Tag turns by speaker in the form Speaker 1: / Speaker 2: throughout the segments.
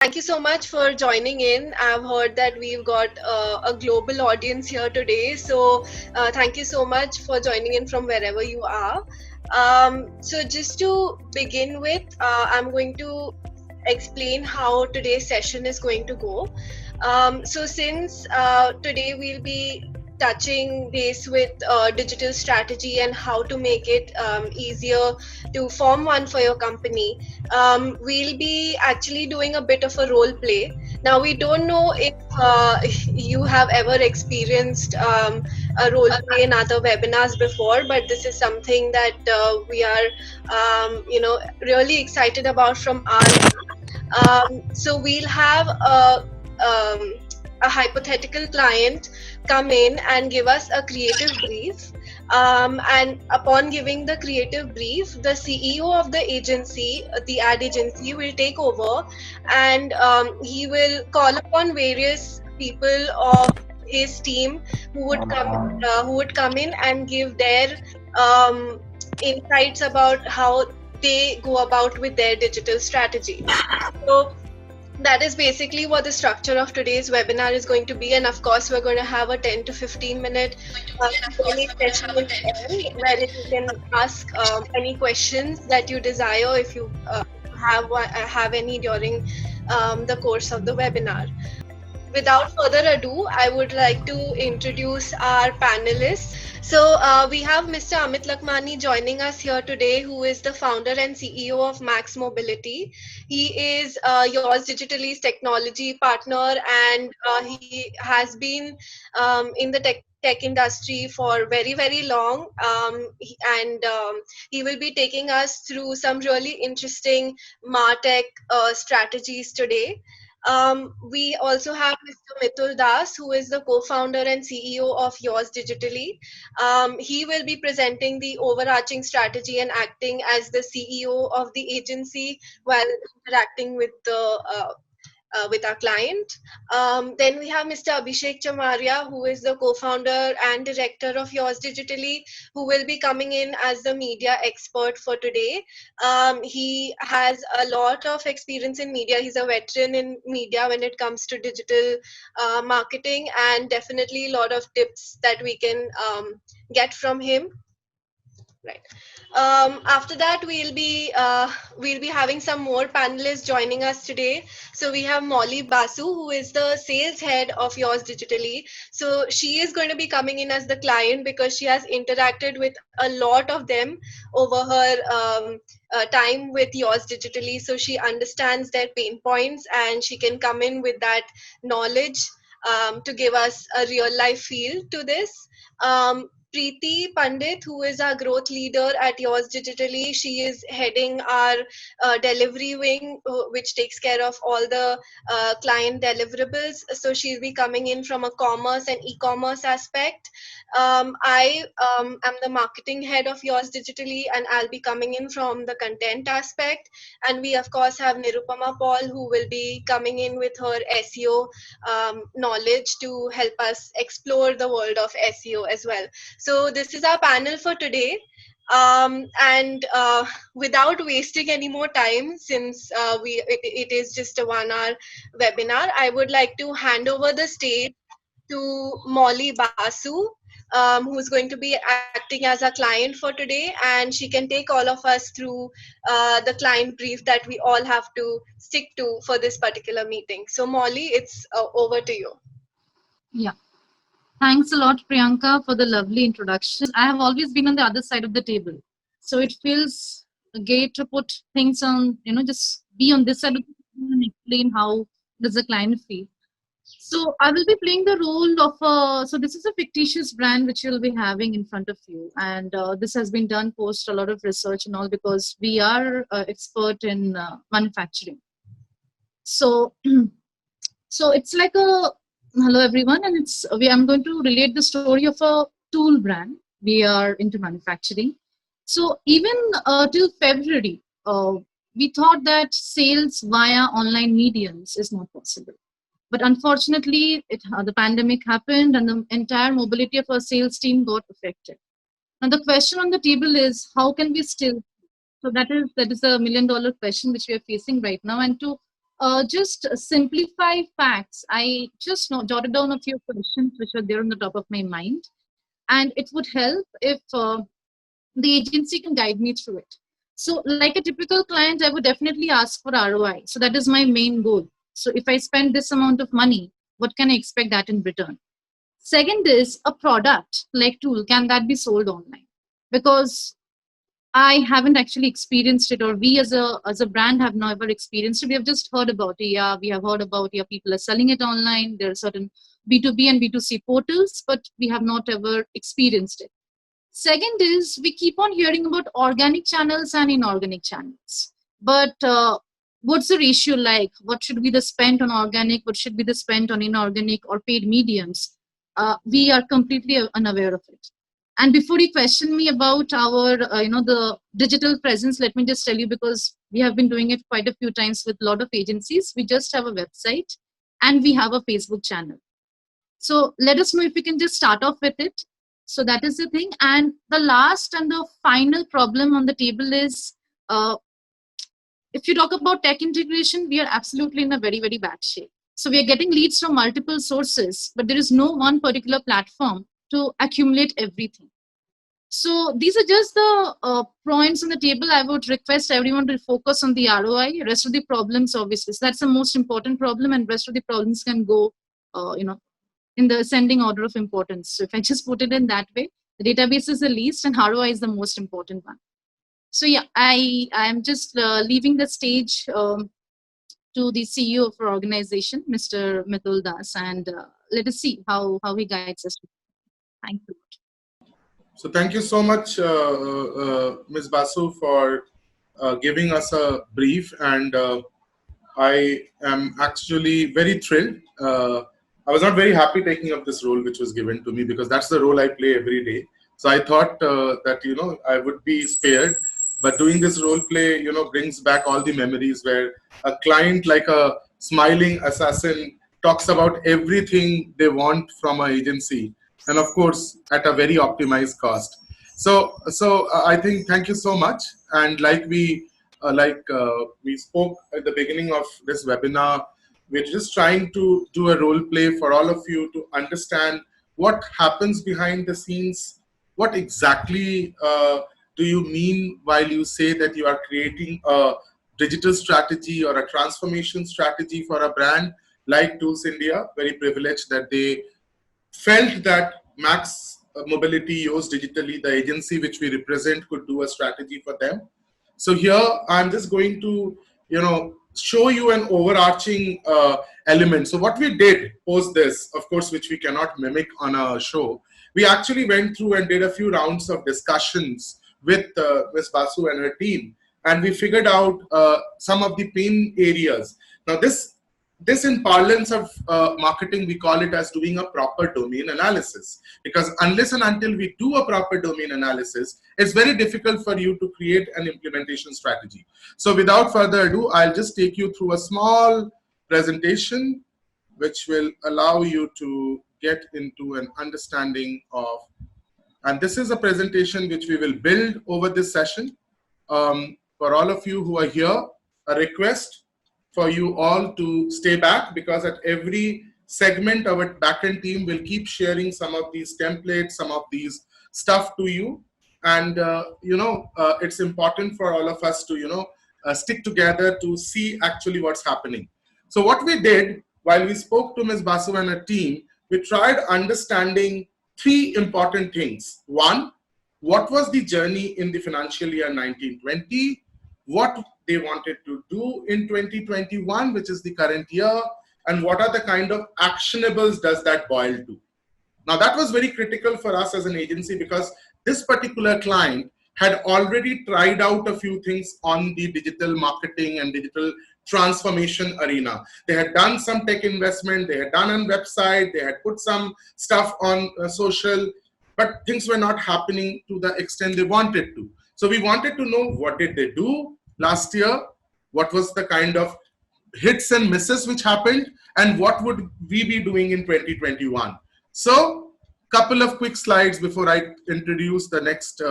Speaker 1: Thank you so much for joining in. I've heard that we've got a global audience here today. So, thank you so much for joining in from wherever you are. So, just to begin with, I'm going to explain how today's session is going to go. So, since today we'll be touching base with digital strategy and how to make it easier to form one for your company, we'll be actually doing a bit of a role play. Now, we don't know if you have ever experienced a role play in other webinars before, but this is something that we are, really excited about from our so we'll have a hypothetical client come in and give us a creative brief. And upon giving the creative brief, the CEO of the agency, the ad agency, will take over, and he will call upon various people of his team who would come in and give their um, insights about how they go about with their digital strategy. So that is basically what the structure of today's webinar is going to be. And of course, we're going to have a 10 to 15 minute Q&A session at the end, where you can ask any questions that you desire if you have any during the course of the webinar. Without further ado, I would like to introduce our panelists. So we have Mr. Amit Lakmani joining us here today, who is the founder and CEO of Max Mobility. He is yours Digitaly's technology partner, and he has been in the tech industry for very, very long. And he will be taking us through some really interesting MarTech strategies today. We also have Mr. Mitul Das, who is the co-founder and CEO of Yours Digitally. He will be presenting the overarching strategy and acting as the CEO of the agency while interacting with our client. Then we have Mr. Abhishek Chamaria, who is the co-founder and director of Yours Digitally, who will be coming in as the media expert for today. He has a lot of experience in media. He's a veteran in media when it comes to digital marketing, and definitely a lot of tips that we can get from him. Right. After that, we'll be having some more panelists joining us today. So we have Molly Basu, who is the sales head of Yours Digitally. So she is going to be coming in as the client because she has interacted with a lot of them over her time with Yours Digitally. So she understands their pain points, and she can come in with that knowledge to give us a real life feel to this. Preeti Pandit, who is our growth leader at Yours Digitally. She is heading our delivery wing, which takes care of all the client deliverables. So she'll be coming in from a commerce and e-commerce aspect. I am the marketing head of Yours Digitally, and I'll be coming in from the content aspect. And we, of course, have Nirupama Paul, who will be coming in with her SEO knowledge to help us explore the world of SEO as well. So this is our panel for today. And without wasting any more time, since it is just a 1 hour webinar, I would like to hand over the stage to Molly Basu, who's going to be acting as a client for today, and she can take all of us through the client brief that we all have to stick to for this particular meeting. So Molly, it's over to you.
Speaker 2: Yeah. Thanks a lot, Priyanka, for the lovely introduction. I have always been on the other side of the table. So it feels great to put things on, just be on this side of the table and explain how does the client feel. So I will be playing the role of so this is a fictitious brand which you'll be having in front of you. And this has been done post a lot of research and all because we are expert in manufacturing. So, so it's like a hello everyone, and I'm going to relate the story of a tool brand. We are into manufacturing. So even till February, we thought that sales via online mediums is not possible. But unfortunately, the pandemic happened, and the entire mobility of our sales team got affected. Now the question on the table is, how can we still? So that is a $1 million question which we are facing right now, and to just simplify facts. I just jotted down a few questions which were there on the top of my mind, and it would help if the agency can guide me through it. So, like a typical client, I would definitely ask for ROI. So, that is my main goal. So, if I spend this amount of money, what can I expect that in return? Second is a product like tool. Can that be sold online? Because I haven't actually experienced it, or we as a brand have never experienced it. We have just heard about it. Yeah, we have heard about, yeah, people are selling it online. There are certain B2B and B2C portals, but we have not ever experienced it. Second is we keep on hearing about organic channels and inorganic channels. But what's the ratio like? What should be the spent on organic? What should be the spent on inorganic or paid mediums? We are completely unaware of it. And before you question me about our, the digital presence, let me just tell you, because we have been doing it quite a few times with a lot of agencies. We just have a website and we have a Facebook channel. So let us know if we can just start off with it. So that is the thing. And the last and the final problem on the table is, if you talk about tech integration, we are absolutely in a very, very bad shape. So we are getting leads from multiple sources, but there is no one particular platform to accumulate everything. So these are just the points on the table. I would request everyone to focus on the ROI. Rest of the problems, obviously, so that's the most important problem, and rest of the problems can go, in the ascending order of importance. So if I just put it in that way, the database is the least, and ROI is the most important one. So yeah, I am just leaving the stage to the CEO of our organization, Mr. Mitul Das, and let us see how he guides us. Thank you.
Speaker 3: So thank you so much, Ms. Basu, for giving us a brief, and I am actually very thrilled. I was not very happy taking up this role which was given to me, because that's the role I play every day. So I thought that, I would be spared, but doing this role play, brings back all the memories where a client, like a smiling assassin, talks about everything they want from an agency, and of course at a very optimized cost. So I think, thank you so much. And like we spoke at the beginning of this webinar, we're just trying to do a role play for all of you to understand what happens behind the scenes. What exactly do you mean while you say that you are creating a digital strategy or a transformation strategy for a brand like Tools India? Very privileged that they felt that Max Mobility Yours Digitally, the agency which we represent, could do a strategy for them. So here I'm just going to, show you an overarching element. So what we did post this, of course, which we cannot mimic on a show, we actually went through and did a few rounds of discussions with Ms. Basu and her team, and we figured out some of the pain areas. Now this in parlance of marketing, we call it as doing a proper domain analysis, because unless and until we do a proper domain analysis, it's very difficult for you to create an implementation strategy. So without further ado, I'll just take you through a small presentation which will allow you to get into an understanding of, and this is a presentation which we will build over this session. For all of you who are here, a request for you all to stay back, because at every segment our backend team will keep sharing some of these templates, some of these stuff to you. And it's important for all of us to stick together to see actually what's happening. So what we did while we spoke to Ms. Basu and her team, we tried understanding three important things. One, what was the journey in the financial year 1920? What they wanted to do in 2021, which is the current year, and what are the kind of actionables does that boil to? Now that was very critical for us as an agency, because this particular client had already tried out a few things on the digital marketing and digital transformation arena. They had done some tech investment, they had done a website, they had put some stuff on social, but things were not happening to the extent they wanted to. So we wanted to know, what did they do last year? What was the kind of hits and misses which happened? And what would we be doing in 2021? So couple of quick slides before I introduce the next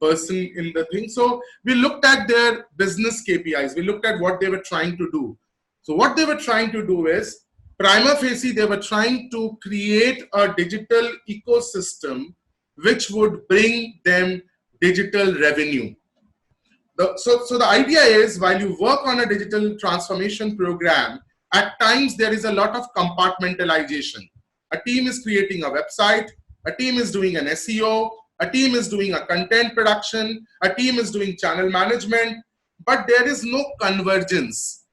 Speaker 3: person in the thing. So we looked at their business KPIs. We looked at what they were trying to do. So what they were trying to do is, prima facie, they were trying to create a digital ecosystem which would bring them digital revenue. So the idea is, while you work on a digital transformation program, at times there is a lot of compartmentalization. A team is creating a website, a team is doing an SEO, a team is doing a content production, a team is doing channel management, but there is no convergence.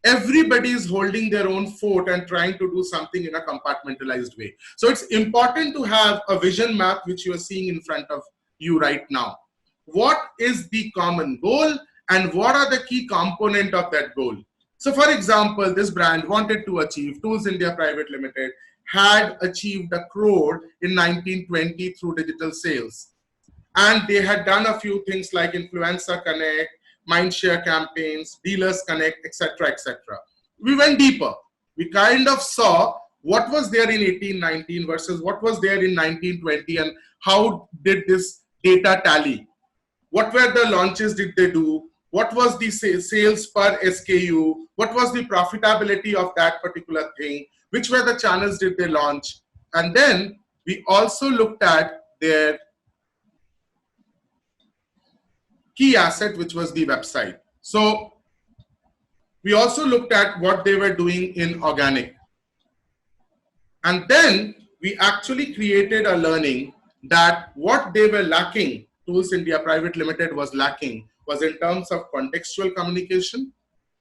Speaker 3: Everybody is holding their own fort and trying to do something in a compartmentalized way. So it's important to have a vision map, which you are seeing in front of you right now. What is the common goal and what are the key components of that goal? So for example, this brand wanted to achieve, Tools India Private Limited had achieved 1 crore in 1920 through digital sales. And they had done a few things like Influencer Connect, Mindshare campaigns, Dealers Connect, etc., etc. We went deeper. We kind of saw what was there in 1819 versus what was there in 1920 and how did this data tally. What were the launches did they do? What was the sales per SKU? What was the profitability of that particular thing? Which were the channels did they launch? And then we also looked at their key asset, which was the website. So we also looked at what they were doing in organic. And then we actually created a learning that what they were lacking, Tools India Private Limited was lacking, was in terms of contextual communication,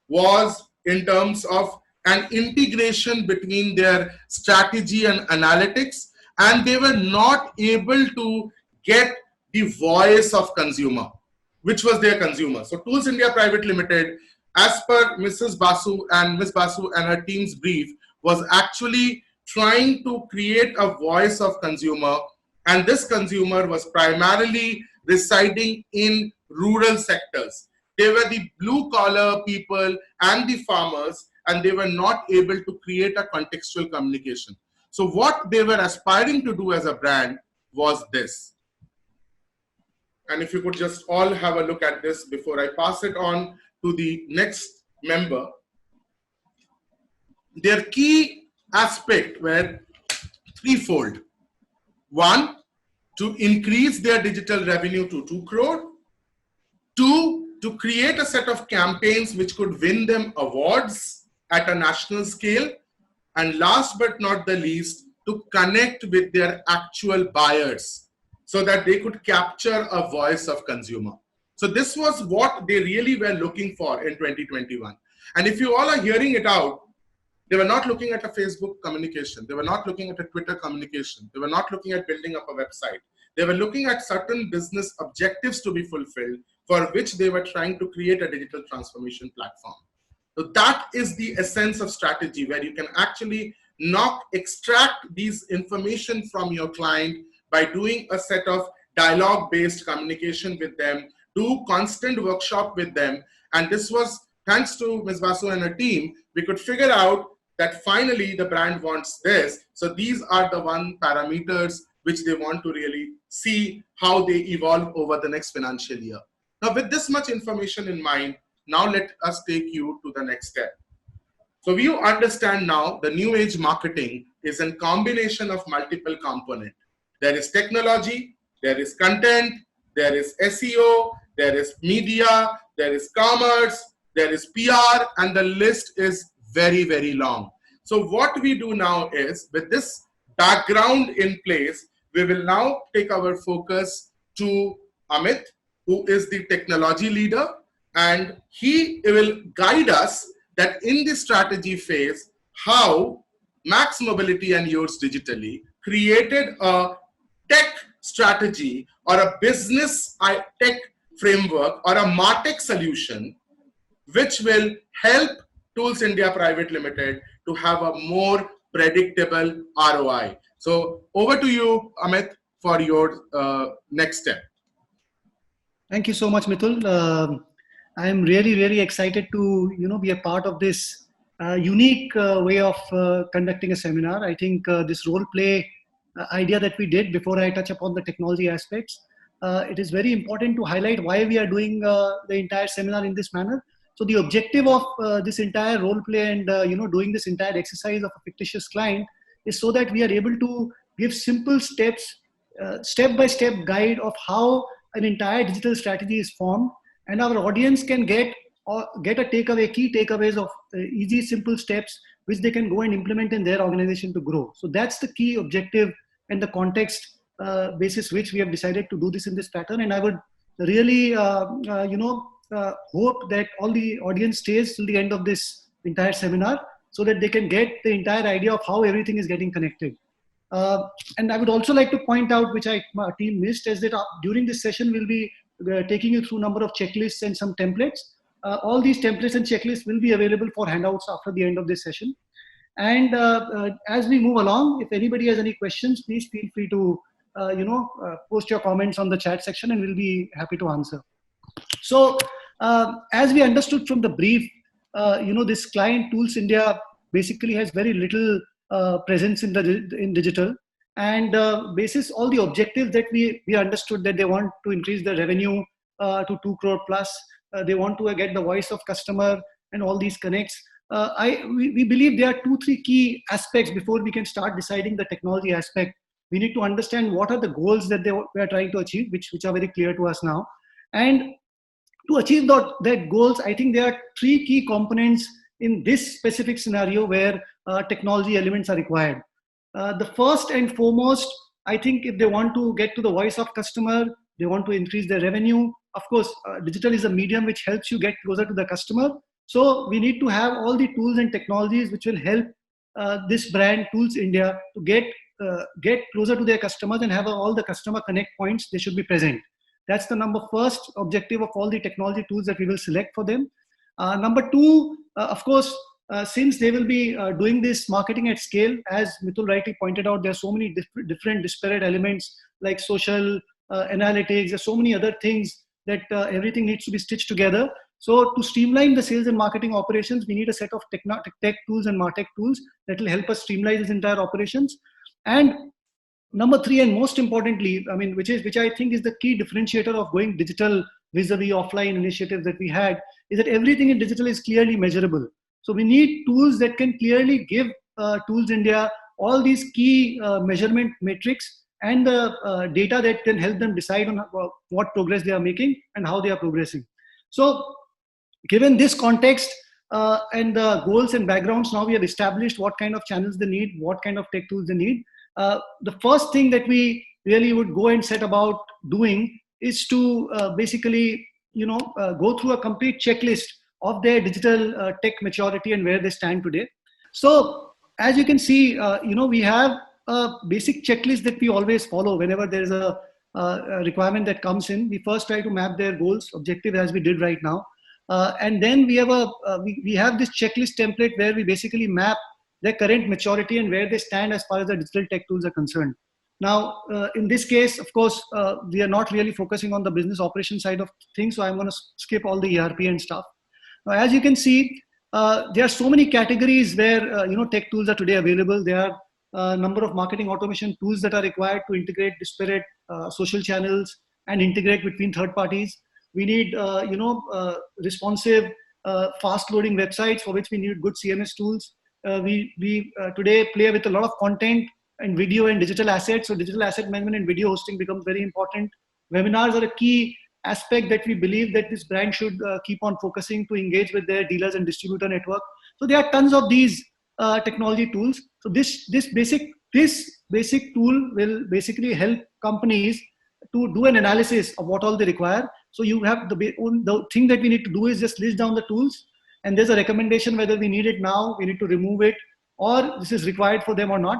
Speaker 3: was in terms of an integration between their strategy and analytics, and they were not able to get the voice of consumer, which was their consumer. So Tools India Private Limited, as per Mrs. Basu and Ms. Basu and her team's brief, was actually trying to create a voice of consumer, and this consumer was primarily residing in rural sectors. They were the blue collar people and the farmers, and they were not able to create a contextual communication. So what they were aspiring to do as a brand was this. And if you could just all have a look at this before I pass it on to the next member. Their key aspect were threefold. One, to increase their digital revenue to 2 crore. Two, to create a set of campaigns which could win them awards at a national scale. And last but not the least, to connect with their actual buyers so that they could capture a voice of consumer. So this was what they really were looking for in 2021. And if you all are hearing it out, they were not looking at a Facebook communication. They were not looking at a Twitter communication. They were not looking at building up a website. They were looking at certain business objectives to be fulfilled, for which they were trying to create a digital transformation platform. So that is the essence of strategy, where you can actually extract these information from your client by doing a set of dialogue-based communication with them, do constant workshop with them. And this was thanks to Ms. Basu and her team, we could figure out that finally the brand wants this. So these are the one parameters which they want to really see how they evolve over the next financial year. Now, with this much information in mind, now let us take you to the next step. So you understand now the new age marketing is a combination of multiple components. There is technology, there is content, there is SEO, there is media, there is commerce, there is PR, and the list is very, very long. So what we do now is, with this background in place, we will now take our focus to Amit, who is the technology leader, and he will guide us that in the strategy phase, how Max Mobility and Yours Digitally created a tech strategy or a business tech framework or a MarTech solution, which will help Tools India Private Limited to have a more predictable ROI. So over to you, Amit, for your next step.
Speaker 4: Thank you so much, Mitul. I am really, really excited to be a part of this unique way of conducting a seminar. I think this role play idea that we did, before I touch upon the technology aspects, it is very important to highlight why we are doing the entire seminar in this manner. So the objective of this entire role play and doing this entire exercise of a fictitious client is so that we are able to give simple steps, step-by-step guide of how an entire digital strategy is formed, and our audience can get a takeaway, key takeaways of easy, simple steps which they can go and implement in their organization to grow. So that's the key objective and the context basis which we have decided to do this in this pattern. And I would really, hope that all the audience stays till the end of this entire seminar so that they can get the entire idea of how everything is getting connected. And I would also like to point out, which my team missed, is that during this session, we'll be taking you through a number of checklists and some templates. All these templates and checklists will be available for handouts after the end of this session. And as we move along, if anybody has any questions, please feel free to post your comments on the chat section, and we'll be happy to answer. So as we understood from the brief, this client Tools India basically has very little presence in digital, and basis all the objectives that we understood, that they want to increase the revenue to 2 crore plus, they want to get the voice of customer and all these connects. We believe there are 2-3 key aspects before we can start deciding the technology aspect. We need to understand what are the goals that we are trying to achieve, which are very clear to us now. And to achieve that goals, I think there are 3 key components in this specific scenario where technology elements are required. The first and foremost, I think if they want to get to the voice of customer, they want to increase their revenue. Of course, digital is a medium which helps you get closer to the customer. So we need to have all the tools and technologies which will help this brand Tools India to get closer to their customers and have all the customer connect points. They should be present. That's the first objective of all the technology tools that we will select for them. Number 2, of course, since they will be doing this marketing at scale, as Mitul rightly pointed out, there are so many different disparate elements like social analytics. There are so many other things that everything needs to be stitched together. So to streamline the sales and marketing operations, we need a set of tech tools and MarTech tools that will help us streamline this entire operations. And number 3, and most importantly, which I think is the key differentiator of going digital vis-a-vis offline initiatives that we had, is that everything in digital is clearly measurable. So we need tools that can clearly give Tools India all these key measurement metrics and the data that can help them decide on what progress they are making and how they are progressing. So given this context and the goals and backgrounds, now we have established what kind of channels they need, what kind of tech tools they need. The first thing that we really would go and set about doing is to basically, go through a complete checklist of their digital tech maturity and where they stand today. So as you can see, we have a basic checklist that we always follow whenever there is a requirement that comes in. We first try to map their goals, objective, as we did right now. And then we have this checklist template where we basically map their current maturity and where they stand as far as the digital tech tools are concerned. Now, in this case, of course, we are not really focusing on the business operation side of things, so I'm going to skip all the ERP and stuff. Now, as you can see, there are so many categories where tech tools are today available. There are a number of marketing automation tools that are required to integrate disparate social channels and integrate between third parties. We need responsive, fast-loading websites, for which we need good CMS tools. We today play with a lot of content and video and digital assets. So digital asset management and video hosting becomes very important. Webinars are a key aspect that we believe that this brand should keep on focusing to engage with their dealers and distributor network. So there are tons of these technology tools. So this basic tool will basically help companies to do an analysis of what all they require. So you have the thing that we need to do is just list down the tools, and there's a recommendation whether we need it now, we need to remove it, or this is required for them or not.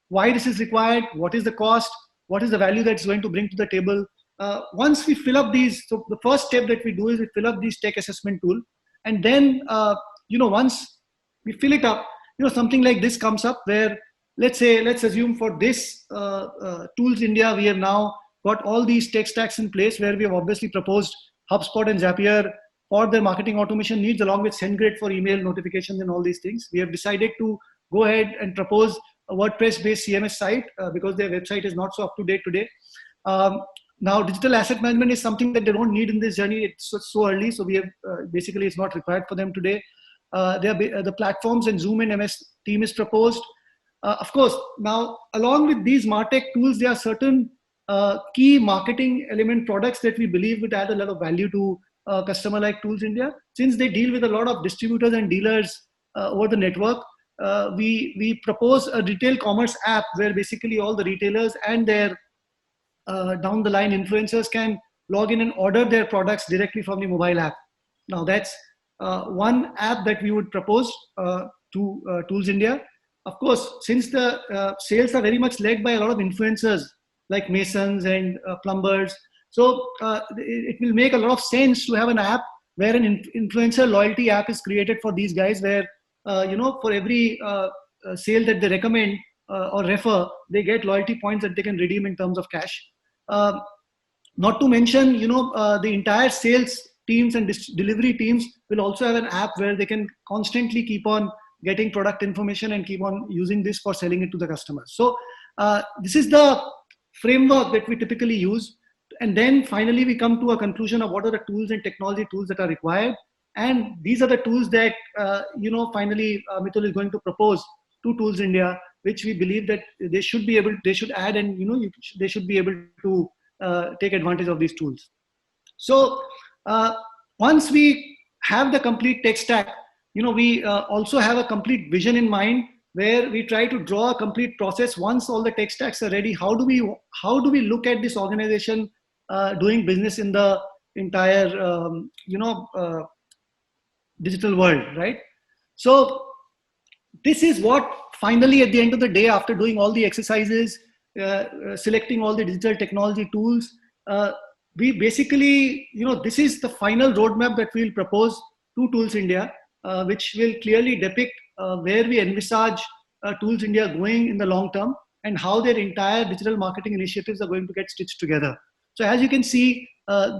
Speaker 4: Why this is required, what is the cost, what is the value that's going to bring to the table. Once we fill up these, so the first step that we do is we fill up these tech assessment tool, and then once we fill it up, something like this comes up where let's assume for this Tools India, we have now got all these tech stacks in place where we have obviously proposed HubSpot and Zapier for their marketing automation needs, along with SendGrid for email notifications and all these things. We have decided to go ahead and propose a WordPress-based CMS site because their website is not so up to date today. Now, digital asset management is something that they don't need in this journey. It's so early, so we have basically it's not required for them today. The platforms and Zoom and MS Team is proposed. Of course, now along with these MarTech tools, there are certain key marketing element products that we believe would add a lot of value to a customer like Tools India. Since they deal with a lot of distributors and dealers over the network, we propose a retail commerce app where basically all the retailers and their down the line influencers can log in and order their products directly from the mobile app. Now that's one app that we would propose to Tools India. Of course, since the sales are very much led by a lot of influencers like masons and plumbers, so it will make a lot of sense to have an app where an influencer loyalty app is created for these guys, where for every sale that they recommend or refer, they get loyalty points that they can redeem in terms of cash. Not to mention, the entire sales teams and delivery teams will also have an app where they can constantly keep on getting product information and keep on using this for selling it to the customers. So this is the framework that we typically use. And then finally, we come to a conclusion of what are the tools and technology tools that are required. And these are the tools that, finally, Mitul is going to propose to Tools India, which we believe that they should add, and, they should be able to take advantage of these tools. So once we have the complete tech stack, we also have a complete vision in mind where we try to draw a complete process. Once all the tech stacks are ready, how do we look at this organization doing business in the entire, digital world, right? So this is what finally, at the end of the day, after doing all the exercises, selecting all the digital technology tools, we basically, this is the final roadmap that we'll propose to Tools India, which will clearly depict where we envisage Tools India going in the long term and how their entire digital marketing initiatives are going to get stitched together. So as you can see,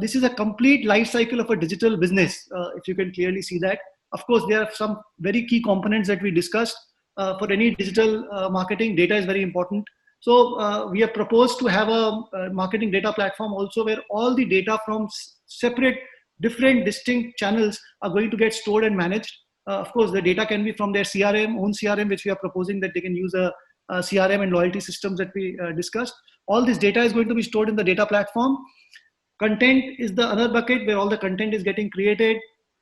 Speaker 4: this is a complete life cycle of a digital business, if you can clearly see that. Of course, there are some very key components that we discussed. For any digital marketing, data is very important. So we have proposed to have a marketing data platform also where all the data from separate, different, distinct channels are going to get stored and managed. Of course, the data can be from their own CRM, which we are proposing that they can use a CRM and loyalty systems that we discussed. All this data is going to be stored in the data platform. Content is the other bucket where all the content is getting created.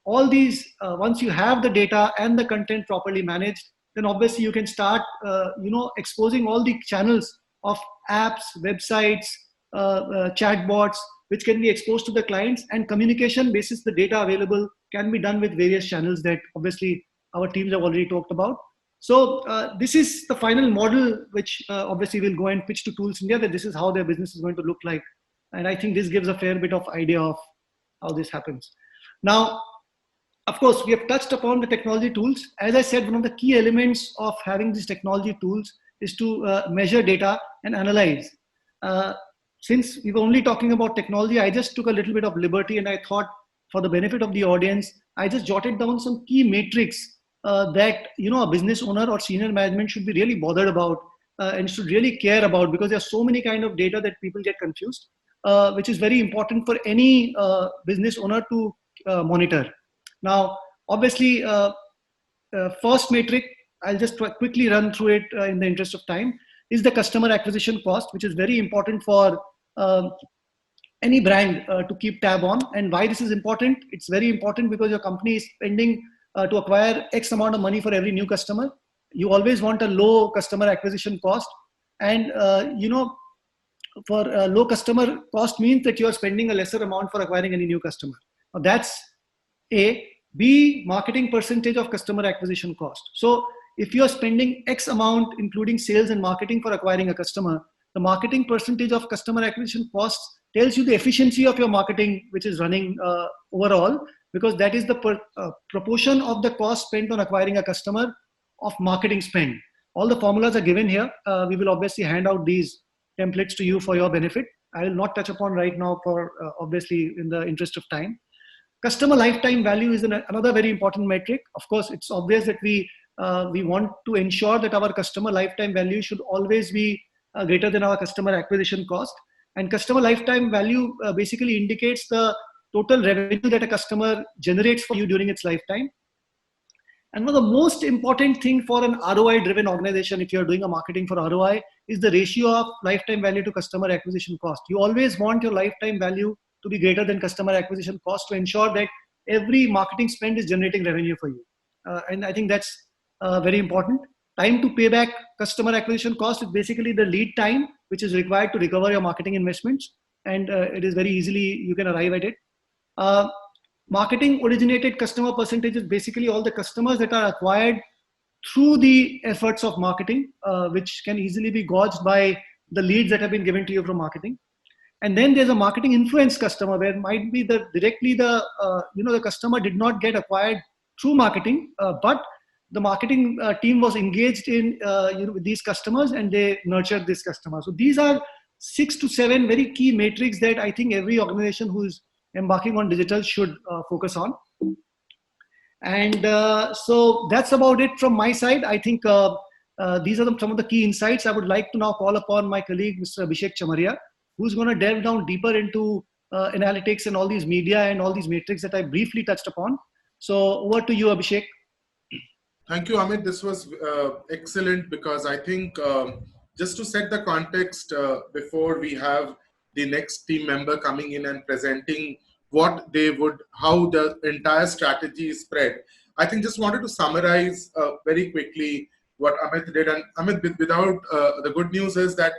Speaker 4: All these, once you have the data and the content properly managed, then obviously you can start, exposing all the channels of apps, websites, chatbots, which can be exposed to the clients, and communication basis the data available can be done with various channels that obviously our teams have already talked about. So this is the final model, which obviously will go and pitch to Tools India, that this is how their business is going to look like. And I think this gives a fair bit of idea of how this happens. Now, of course, we have touched upon the technology tools. As I said, one of the key elements of having these technology tools is to measure data and analyze. Since we were only talking about technology, I just took a little bit of liberty, and I thought for the benefit of the audience, I just jotted down some key metrics that a business owner or senior management should be really bothered about and should really care about, because there are so many kind of data that people get confused, which is very important for any business owner to monitor. Now, obviously, first metric, I'll just quickly run through it in the interest of time, is the customer acquisition cost, which is very important for any brand to keep tab on. And why this is important? It's very important because your company is spending to acquire X amount of money for every new customer. You always want a low customer acquisition cost. And, for low customer cost means that you are spending a lesser amount for acquiring any new customer. Now that's A. B, marketing percentage of customer acquisition cost. So if you are spending X amount, including sales and marketing for acquiring a customer, the marketing percentage of customer acquisition costs tells you the efficiency of your marketing, which is running overall, because that is the proportion of the cost spent on acquiring a customer of marketing spend. All the formulas are given here. We will obviously hand out these templates to you for your benefit. I will not touch upon right now for obviously in the interest of time. Customer lifetime value is another very important metric. Of course, it's obvious that we want to ensure that our customer lifetime value should always be greater than our customer acquisition cost. And customer lifetime value basically indicates the total revenue that a customer generates for you during its lifetime. And one of the most important thing for an ROI driven organization, if you're doing a marketing for ROI, is the ratio of lifetime value to customer acquisition cost. You always want your lifetime value to be greater than customer acquisition cost to ensure that every marketing spend is generating revenue for you. And I think that's very important. Time to pay back customer acquisition cost is basically the lead time which is required to recover your marketing investments. And it is very easily, you can arrive at it. Marketing originated customer percentage is basically all the customers that are acquired through the efforts of marketing, which can easily be gauged by the leads that have been given to you from marketing. And then there's a marketing influence customer where might be the customer did not get acquired through marketing, but the marketing team was engaged in with these customers and they nurtured this customer. So these are 6 to 7 very key metrics that I think every organization who is embarking on digital should focus on. And so that's about it from my side. I think these are some of the key insights. I would like to now call upon my colleague, Mr. Abhishek Chamaria, who's going to delve down deeper into analytics and all these media and all these metrics that I briefly touched upon. So over to you, Abhishek.
Speaker 3: Thank you, Amit. This was excellent because I think just to set the context before we have the next team member coming in and presenting what they would, how the entire strategy is spread. I think just wanted to summarize very quickly what Amit did. And Amit, without the good news is that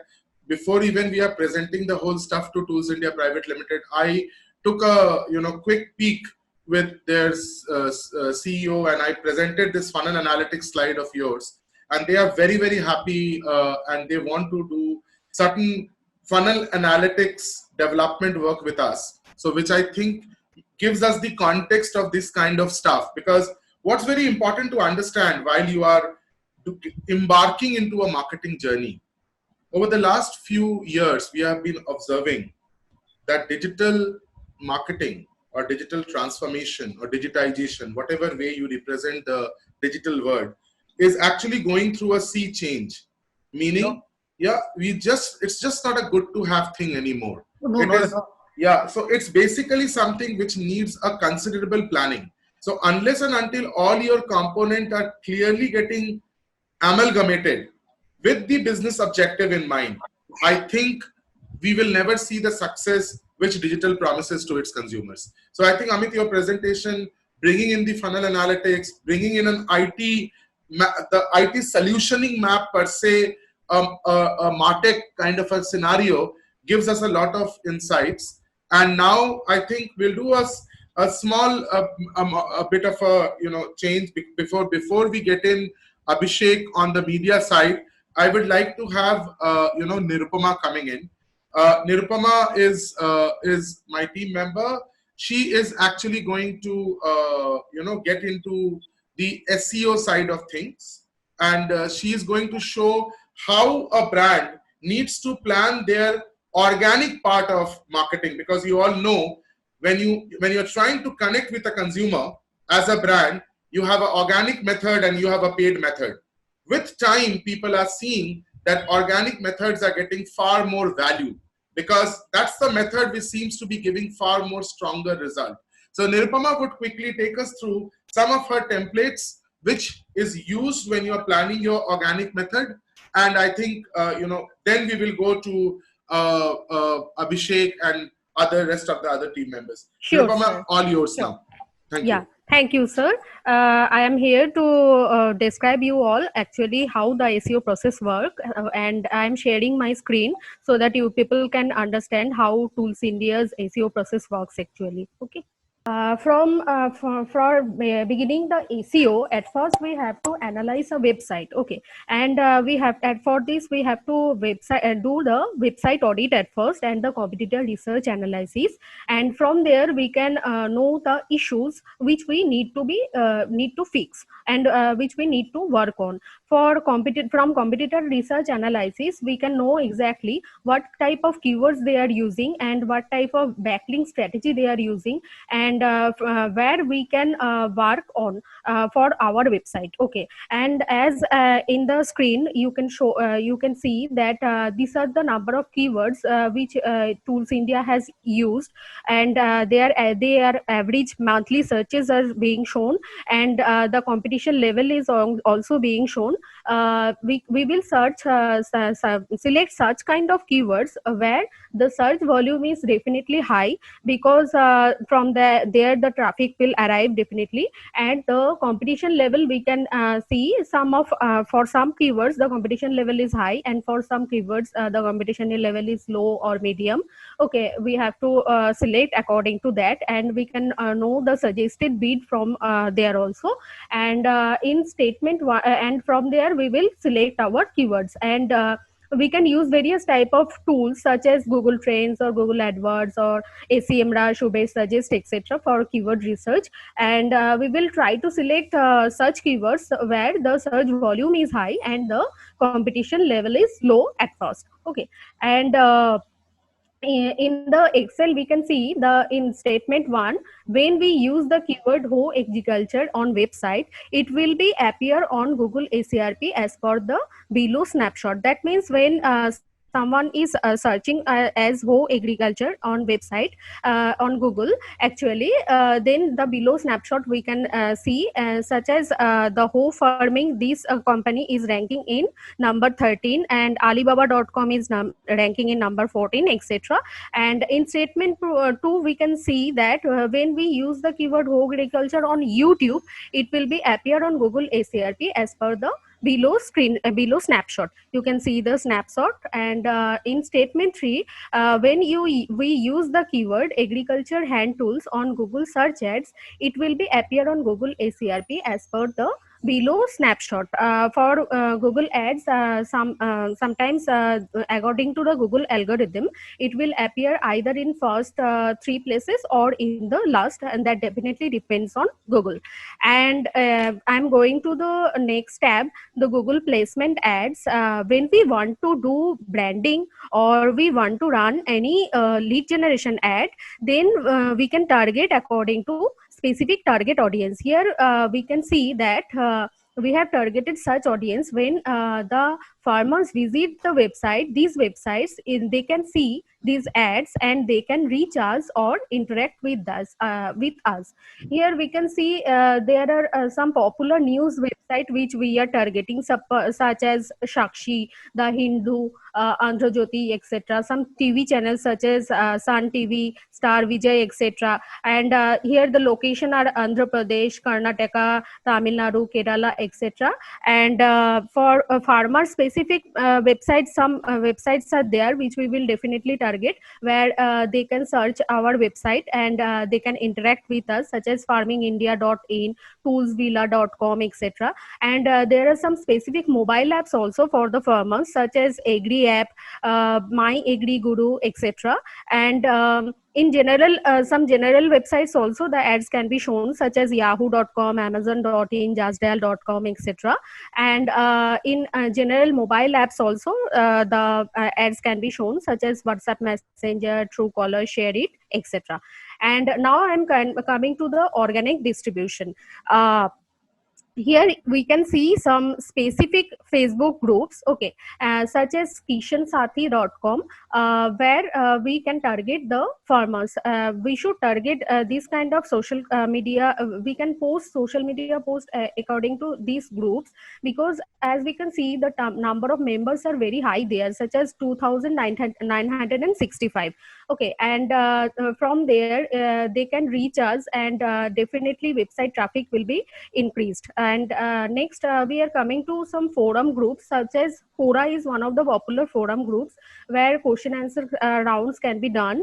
Speaker 3: before even we are presenting the whole stuff to Tools India Private Limited, I took a quick peek with their CEO and I presented this funnel analytics slide of yours. And they are very, very happy and they want to do certain funnel analytics development work with us. So which I think gives us the context of this kind of stuff, because what's very important to understand while you are embarking into a marketing journey, over the last few years, we have been observing that digital marketing or digital transformation or digitization, whatever way you represent the digital world, is actually going through a sea change. Meaning, it's just not a good to have thing anymore. So it's basically something which needs a considerable planning. So unless and until all your components are clearly getting amalgamated with the business objective in mind, I think we will never see the success which digital promises to its consumers. So I think, Amit, your presentation, bringing in the funnel analytics, bringing in an the IT solutioning map per se, a MarTech kind of a scenario, gives us a lot of insights. And now I think we'll do a small a bit of a change before we get in Abhishek on the media side. I would like to have Nirupama coming in. Nirupama is my team member. She is actually going to get into the SEO side of things, and she is going to show how a brand needs to plan their organic part of marketing, because you all know when you're trying to connect with a consumer as a brand, you have an organic method and you have a paid method. With time, people are seeing that organic methods are getting far more value, because that's the method which seems to be giving far more stronger result. So Nirupama would quickly take us through some of her templates which is used when you are planning your organic method, and I think then we will go to Abhishek and rest of the other team members.
Speaker 5: Sure,
Speaker 3: Nirupama,
Speaker 5: sir.
Speaker 3: all yours
Speaker 5: Sure.
Speaker 3: now. Thank you.
Speaker 5: Thank you, sir. I am here to describe you all actually how the SEO process work, and I am sharing my screen so that you people can understand how Tools India's SEO process works actually. Okay. For beginning the SEO, at first we have to analyze a website, okay, and for this we have to do the website audit at first and the competitor research analysis, and from there we can know the issues which we need to fix and which we need to work on. From competitor research analysis, we can know exactly what type of keywords they are using and what type of backlink strategy they are using, and and where we can work on for our website. Okay, and as in the screen you can show you can see that these are the number of keywords which Tools India has used, and their average monthly searches are being shown, and the competition level is also being shown. We will search select such kind of keywords where the search volume is definitely high, because from there the traffic will arrive definitely, and the competition level we can see some of for some keywords the competition level is high, and for some keywords the competition level is low or medium. Okay, we have to select according to that, and we can know the suggested bid from there also, and in statement and from there we will select our keywords, and we can use various type of tools such as Google Trends or Google AdWords or ACMrush, Ubase Suggest, etc. for keyword research, and we will try to select such keywords where the search volume is high and the competition level is low at first. Okay, and in the Excel we can see the in statement 1, when we use the keyword whole agriculture on website, it will be appear on Google ACRP as per the below snapshot. That means when someone is searching as whole agriculture on website on Google, actually then the below snapshot we can see such as the whole farming, this company is ranking in number 13, and Alibaba.com is ranking in number 14, etc. And in statement 2 we can see that when we use the keyword whole agriculture on YouTube, it will be appear on Google ACRP as per the below screen below snapshot. You can see the snapshot, and in statement 3 when we use the keyword agriculture hand tools on Google search ads, it will be appear on Google ACRP as per the below snapshot. For Google ads, sometimes according to the Google algorithm, it will appear either in first 3 places or in the last, and that definitely depends on Google. And I'm going to the next tab, the Google placement ads. When we want to do branding or we want to run any lead generation ad, then we can target according to specific target audience. Here we can see that we have targeted such audience when the farmers visit the website, these websites, they can see these ads and they can reach us or interact with us. Here we can see there are some popular news website which we are targeting, such as Shakshi, The Hindu, Andhra Jyoti, etc. Some TV channels such as Sun TV, Star Vijay, etc. And here the location are Andhra Pradesh, Karnataka, Tamil Nadu, Kerala, etc. And for farmer specific websites, some websites are there which we will definitely target, where they can search our website and they can interact with us, such as farmingindia.in, toolsvilla.com, etc. And there are some specific mobile apps also for the farmers, such as Agri app, My Agri Guru, etc. And in general, some general websites also the ads can be shown, such as yahoo.com, amazon.in, jazdal.com, etc. And in general mobile apps also the ads can be shown, such as WhatsApp Messenger, Truecaller, ShareIt, etc. And now I'm coming to the organic distribution. Here we can see some specific Facebook groups, okay, such as kishansathi.com, where we can target the farmers. We should target this kind of social media. We can post social media post according to these groups, because as we can see the number of members are very high there, such as 2,965. Okay, and from there they can reach us, and definitely website traffic will be increased. And next we are coming to some forum groups, such as Quora is one of the popular forum groups where question answer rounds can be done.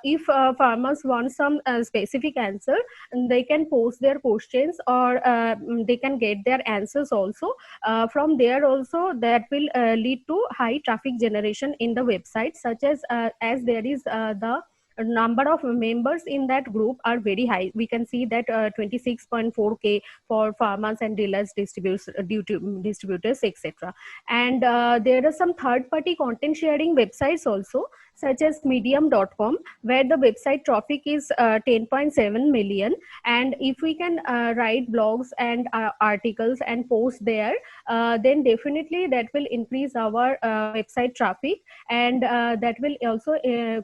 Speaker 5: If farmers want some specific answer, they can post their questions, or they can get their answers also. From there also that will lead to high traffic generation in the website, such as there is the number of members in that group are very high. We can see that 26.4K for farmers and dealers, distributors, etc. And there are some third-party content sharing websites also, such as medium.com, where the website traffic is 10.7 million. And if we can write blogs and articles and post there, then definitely that will increase our website traffic, and that will also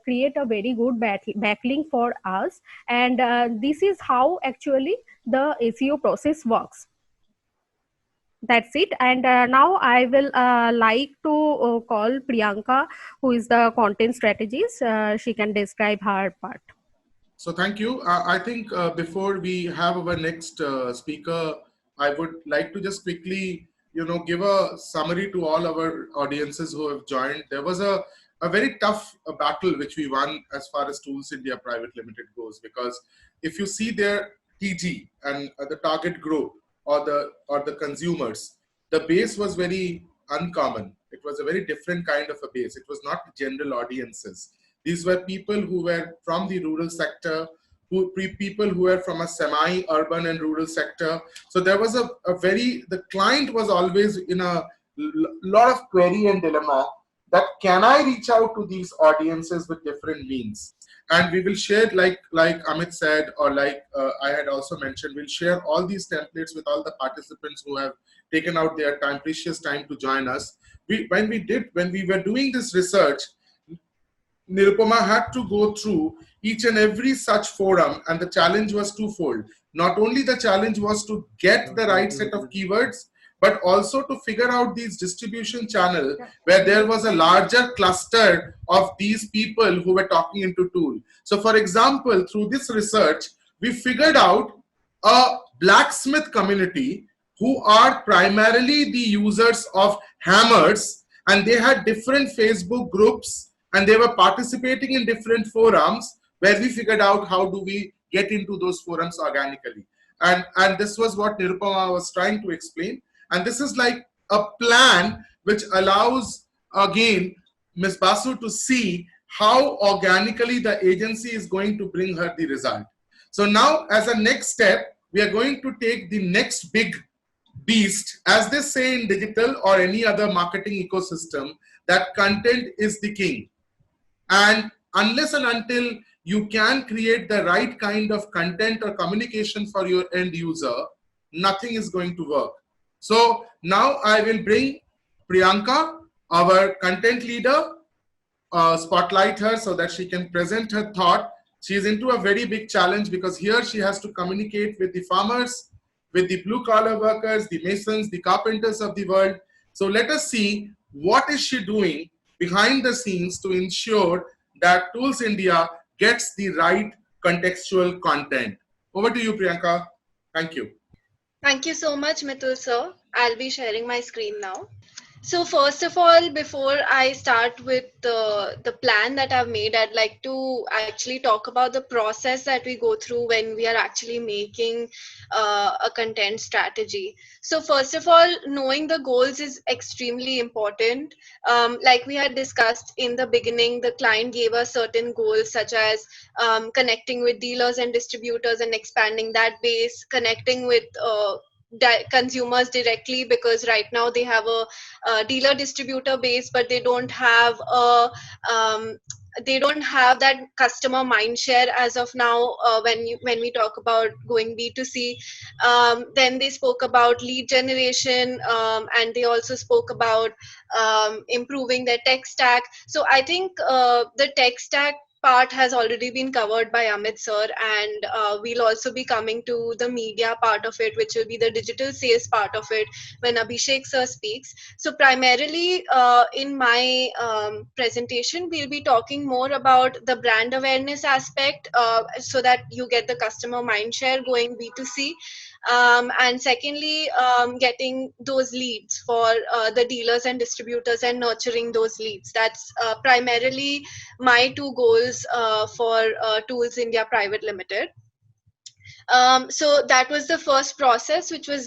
Speaker 5: create a very good backlink for us. And this is how actually the SEO process works. That's it. And now I will like to call Priyanka, who is the content strategist. She can describe her part.
Speaker 3: So thank you. I think before we have our next speaker, I would like to just quickly, give a summary to all our audiences who have joined. There was a very tough battle which we won as far as Tools India Private Limited goes, because if you see their TG and the target group or the consumers, the base was very uncommon. It was a very different kind of a base. It was not general audiences. These were people who were from the rural sector, people who were from a semi-urban and rural sector. So there was the client was always in a lot of query and dilemma that can I reach out to these audiences with different means? And we will share, like Amit said, or like I had also mentioned, we'll share all these templates with all the participants who have taken out their precious time to join us. When we were doing this research, Nirupama had to go through each and every such forum, and the challenge was twofold. Not only the challenge was to get the right set of keywords, but also to figure out these distribution channel where there was a larger cluster of these people who were talking into tool. So for example, through this research, we figured out a blacksmith community who are primarily the users of hammers, and they had different Facebook groups and they were participating in different forums where we figured out how do we get into those forums organically. And this was what Nirupama was trying to explain. And this is like a plan which allows, again, Ms. Basu to see how organically the agency is going to bring her the result. So now, as a next step, we are going to take the next big beast, as they say in digital or any other marketing ecosystem, that content is the king. And unless and until you can create the right kind of content or communication for your end user, nothing is going to work. So now I will bring Priyanka, our content leader, spotlight her so that she can present her thought. She is into a very big challenge because here she has to communicate with the farmers, with the blue collar workers, the masons, the carpenters of the world. So let us see what is she doing behind the scenes to ensure that Tools India gets the right contextual content. Over to you, Priyanka. Thank you.
Speaker 1: Thank you so much, Mithul sir. I'll be sharing my screen now. So first of all, before I start with the plan that I've made, I'd like to actually talk about the process that we go through when we are actually making a content strategy. So first of all, knowing the goals is extremely important. Like we had discussed in the beginning, the client gave us certain goals such as connecting with dealers and distributors and expanding that base, connecting with consumers directly, because right now they have a dealer distributor base, but they don't have that customer mind share as of now. When we talk about going B2C, then they spoke about lead generation, and they also spoke about improving their tech stack. So I think the tech stack part has already been covered by Amit sir, and we'll also be coming to the media part of it, which will be the digital sales part of it when Abhishek sir speaks. So primarily in my presentation, we'll be talking more about the brand awareness aspect, so that you get the customer mindshare going B2C. And secondly, getting those leads for the dealers and distributors and nurturing those leads. That's primarily my two goals for Tools India Private Limited. So that was the first process, which was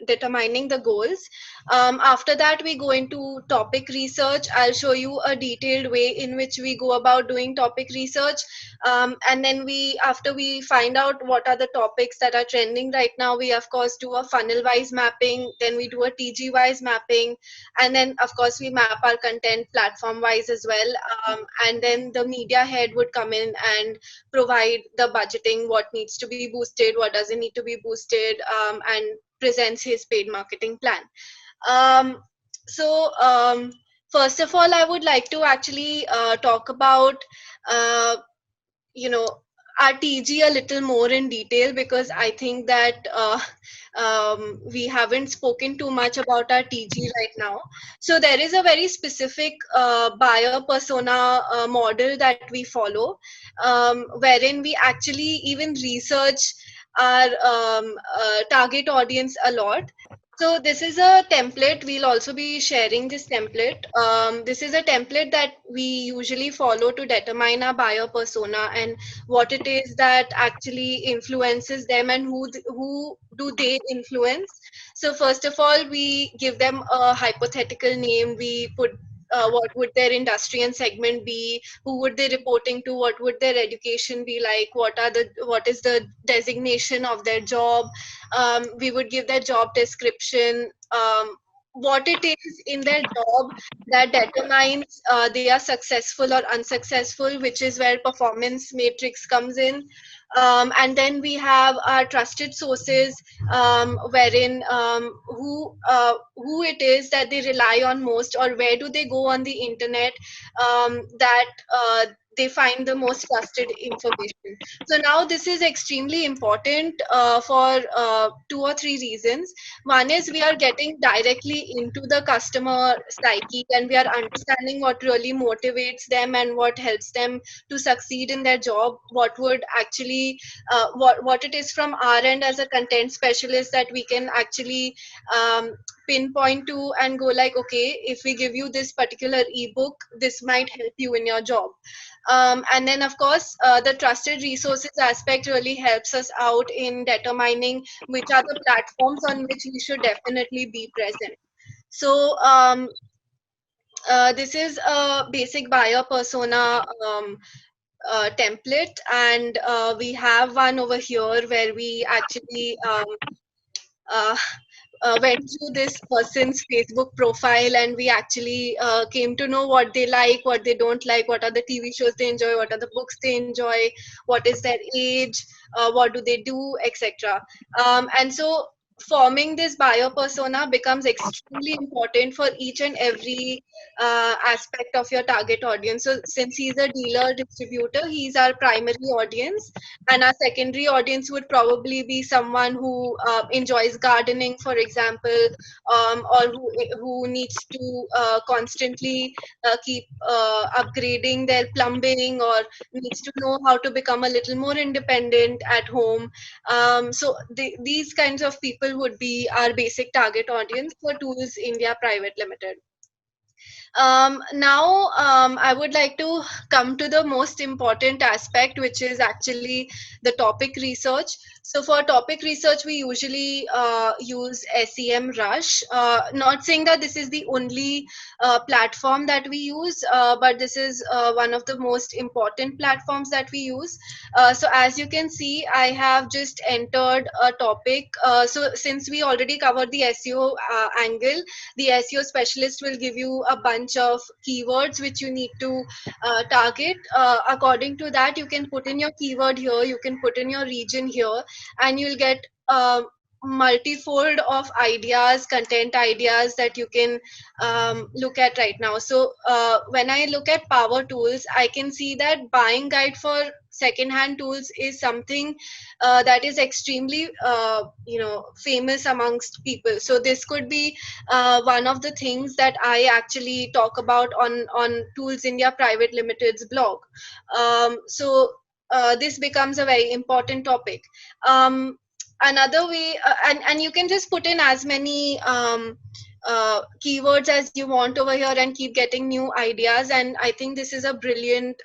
Speaker 1: determining the goals. After that, we go into topic research. I'll show you a detailed way in which we go about doing topic research. And then after we find out what are the topics that are trending right now, we of course do a funnel wise mapping, then we do a TG wise mapping, and then of course we map our content platform wise as well. And then the media head would come in and provide the budgeting, what needs to be boosted, what doesn't need to be boosted, and presents his paid marketing plan. um, so first of all, I would like to actually talk about uh, you know our TG a little more in detail, because I think that we haven't spoken too much about our TG right now. So there is a very specific buyer persona model that we follow, wherein we actually even research our target audience a lot. So this is a template. We'll also be sharing this template. This is a template that we usually follow to determine our buyer persona and what it is that actually influences them and who do they influence. So first of all, we give them a hypothetical name. We put what would their industry and segment be, who would they reporting to, what would their education be like, what is the designation of their job. We would give their job description, what it is in their job that determines they are successful or unsuccessful, which is where performance matrix comes in. And then we have our trusted sources, wherein who it is that they rely on most, or where do they go on the internet that they find the most trusted information. So now this is extremely important for 2 or 3 reasons. One is we are getting directly into the customer psyche, and we are understanding what really motivates them and what helps them to succeed in their job, what would actually what it is from our end as a content specialist that we can actually um, pinpoint to and go like, okay, if we give you this particular ebook, this might help you in your job. And then of course the trusted resources aspect really helps us out in determining which are the platforms on which we should definitely be present. So this is a basic buyer persona template, and we have one over here where we actually uh, went through this person's Facebook profile, and we actually came to know what they like, what they don't like, what are the TV shows they enjoy, what are the books they enjoy, what is their age, what do they do, etc. And so forming this buyer persona becomes extremely important for each and every aspect of your target audience. So since he's a dealer distributor, he's our primary audience, and our secondary audience would probably be someone who enjoys gardening, for example, or who needs to constantly keep upgrading their plumbing, or needs to know how to become a little more independent at home. So these kinds of people would be our basic target audience for Tools India Private Limited. Now, I would like to come to the most important aspect, which is actually the topic research. So for topic research, we usually use SEM Rush. Not saying that this is the only platform that we use, but this is one of the most important platforms that we use. So as you can see, I have just entered a topic. So since we already covered the SEO angle, the SEO specialist will give you a bunch of keywords which you need to target. According to that, you can put in your keyword here, you can put in your region here, and you'll get multifold of ideas, content ideas that you can look at right now. So when I look at power tools, I can see that buying guide for second-hand tools is something that is extremely famous amongst people. So this could be one of the things that I actually talk about on Tools India Private Limited's blog. So this becomes a very important topic. Another way, and you can just put in as many keywords as you want over here and keep getting new ideas, and I think this is a brilliant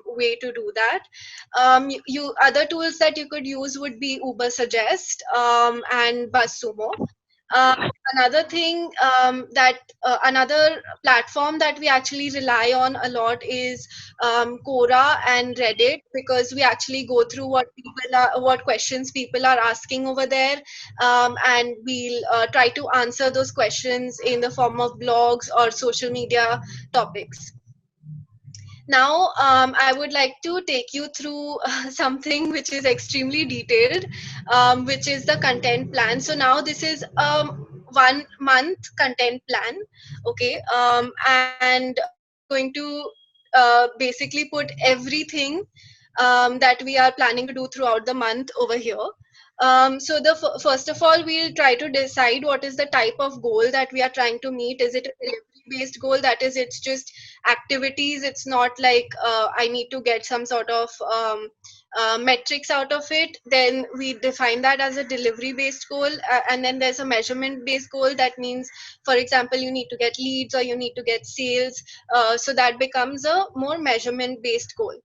Speaker 1: way to do that. You other tools that you could use would be Uber Suggest and BuzzSumo. Another thing another platform that we actually rely on a lot is Quora and Reddit, because we actually go through what questions people are asking over there, and we'll try to answer those questions in the form of blogs or social media topics. Now, I would like to take you through something which is extremely detailed, which is the content plan. So now this is a 1 month content plan, okay, and we are going to basically put everything that we are planning to do throughout the month over here. So first of all, we'll try to decide what is the type of goal that we are trying to meet. Is it a delivery based goal, that is it's just activities, it's not like I need to get some sort of metrics out of it? Then we define that as a delivery based goal, and then there's a measurement based goal. That means, for example, you need to get leads or you need to get sales, so that becomes a more measurement based goal.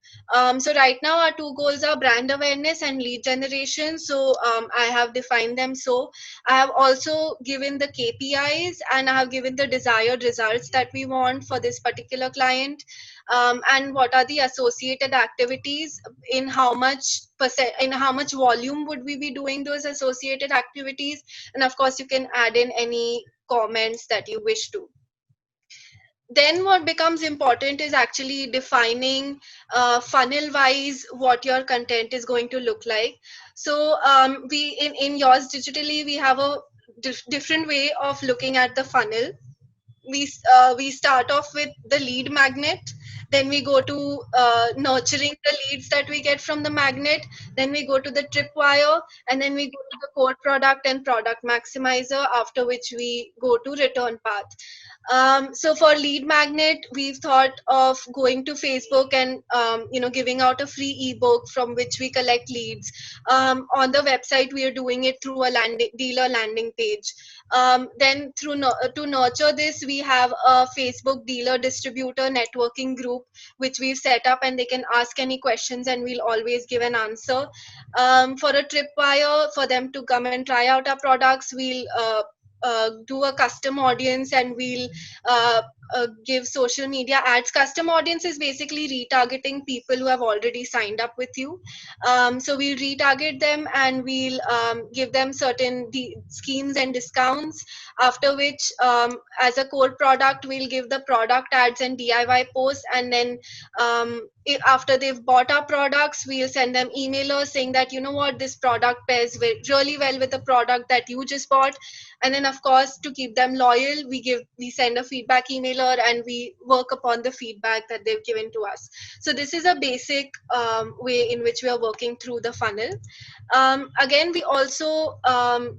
Speaker 1: So right now our two goals are brand awareness and lead generation. So I have defined them. So I have also given the KPIs and I have given the desired results that we want for this particular client, and what are the associated activities, in how much percent, in how much volume would we be doing those associated activities. And of course, you can add in any comments that you wish to. Then what becomes important is actually defining funnel wise what your content is going to look like. So we in yours digitally, we have a different way of looking at the funnel. We start off with the lead magnet, then we go to nurturing the leads that we get from the magnet, then we go to the tripwire, and then we go to the core product and product maximizer, after which we go to return path. So for lead magnet, we've thought of going to Facebook and giving out a free ebook from which we collect leads. On the website, we are doing it through a dealer landing page. Then to nurture this, we have a Facebook dealer distributor networking group which we've set up, and they can ask any questions and we'll always give an answer. For a tripwire, for them to come and try out our products, we'll do a custom audience, and we'll give social media ads. Custom audience is basically retargeting people who have already signed up with you. So we'll retarget them and we'll give them certain schemes and discounts, after which as a core product, we'll give the product ads and DIY posts, and then after they've bought our products, we'll send them emailers saying that, you know what, this product pairs really well with the product that you just bought. And then of course, to keep them loyal, we send a feedback emailer and we work upon the feedback that they've given to us. So this is a basic way in which we are working through the funnel. Again, we also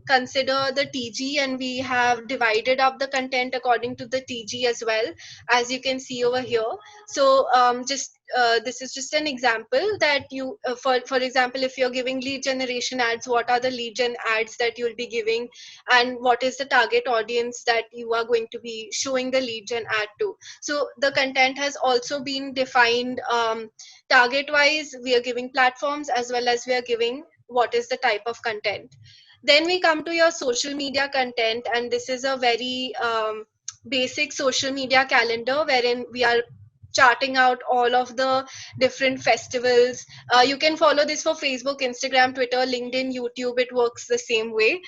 Speaker 1: consider the TG, and we have divided up the content according to the TG as well, as you can see over here. So this is just an example that you, for example, if you're giving lead generation ads, what are the lead gen ads that you'll be giving, and what is the target audience that you are going to be showing the lead gen ad to. So the content has also been defined target wise. We are giving platforms as well as we are giving what is the type of content. Then we come to your social media content, and this is a very basic social media calendar wherein we are charting out all of the different festivals. You can follow this for Facebook, Instagram, Twitter, LinkedIn, YouTube. It works the same way.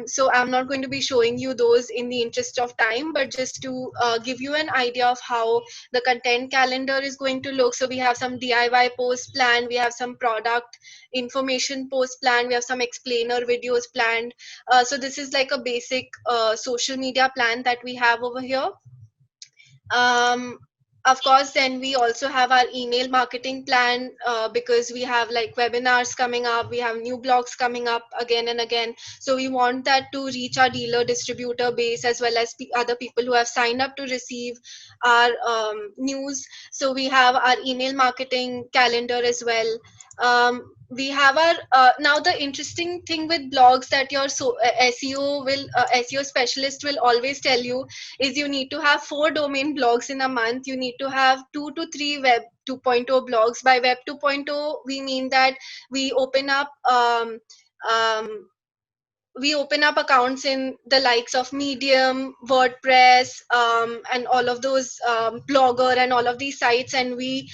Speaker 1: So I'm not going to be showing you those in the interest of time, but just to give you an idea of how the content calendar is going to look. So we have some DIY posts planned, we have some product information posts planned, we have some explainer videos planned. So this is like a basic social media plan that we have over here. Of course, then we also have our email marketing plan, because we have like webinars coming up, we have new blogs coming up again and again. So we want that to reach our dealer distributor base as well as other people who have signed up to receive our news. So we have our email marketing calendar as well. We have our now the interesting thing with blogs that your SEO specialist will always tell you is you need to have 4 domain blogs in a month. You need to have 2 to 3 web 2.0 blogs. By web 2.0, we mean that we open up we open up accounts in the likes of Medium, WordPress, and all of those Blogger and all of these sites, and we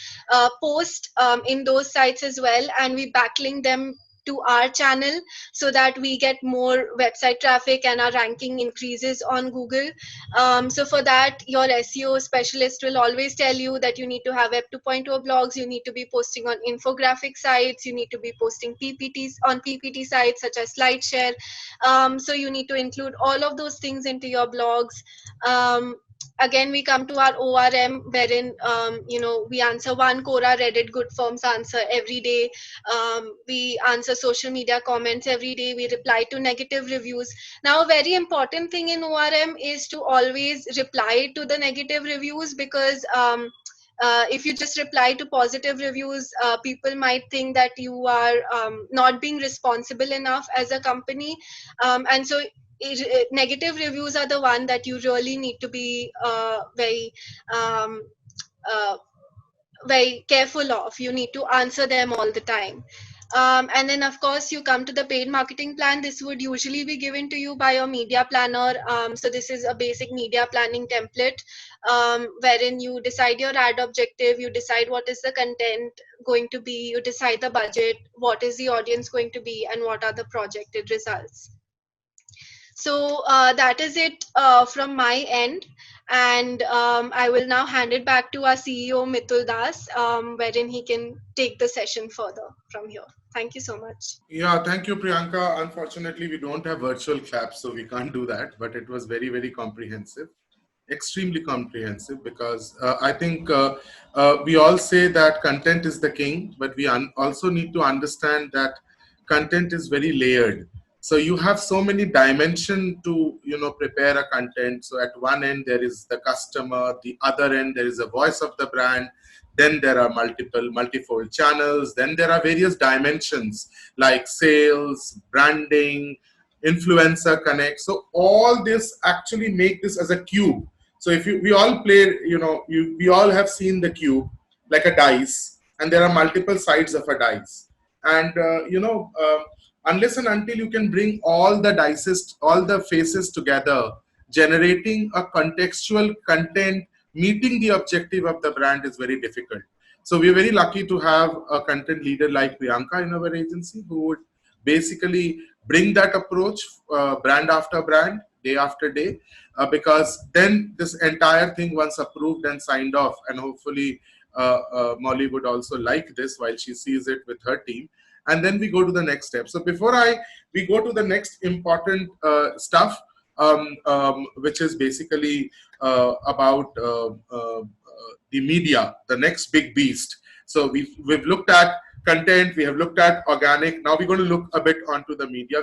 Speaker 1: post in those sites as well, and we backlink them to our channel so that we get more website traffic and our ranking increases on Google. So for that, your SEO specialist will always tell you that you need to have Web 2.0 blogs, you need to be posting on infographic sites, you need to be posting PPTs on PPT sites such as SlideShare. So you need to include all of those things into your blogs. Again, we come to our ORM, wherein we answer one Quora Reddit Good Firms answer every day. We answer social media comments every day. We reply to negative reviews. Now, a very important thing in ORM is to always reply to the negative reviews, because if you just reply to positive reviews, people might think that you are not being responsible enough as a company, and so negative reviews are the one that you really need to be um, uh, very careful of. You need to answer them all the time. And then, of course, you come to the paid marketing plan. This would usually be given to you by your media planner. So this is a basic media planning template, wherein you decide your ad objective, you decide what is the content going to be, you decide the budget, what is the audience going to be, and what are the projected results. So that is it from my end. And I will now hand it back to our CEO, Mitul Das, wherein he can take the session further from here. Thank you so much.
Speaker 3: Yeah, thank you, Priyanka. Unfortunately, we don't have virtual claps, so we can't do that. But it was very, very comprehensive, extremely comprehensive, because I think we all say that content is the king, but we also need to understand that content is very layered. So you have so many dimensions to prepare a content. So at one end there is the customer, the other end there is a voice of the brand, then there are multifold channels, then there are various dimensions like sales, branding, influencer connect. So all this actually make this as a cube. So if we all play, we all have seen the cube like a dice, and there are multiple sides of a dice, and unless and until you can bring all the faces together, generating a contextual content, meeting the objective of the brand is very difficult. So we're very lucky to have a content leader like Priyanka in our agency, who would basically bring that approach, brand after brand, day after day, because then this entire thing, once approved and signed off, and hopefully Molly would also like this while she sees it with her team, and then we go to the next step. So before we go to the next important stuff, which is basically about the media, the next big beast. So we've looked at content, we have looked at organic. Now we're going to look a bit onto the media.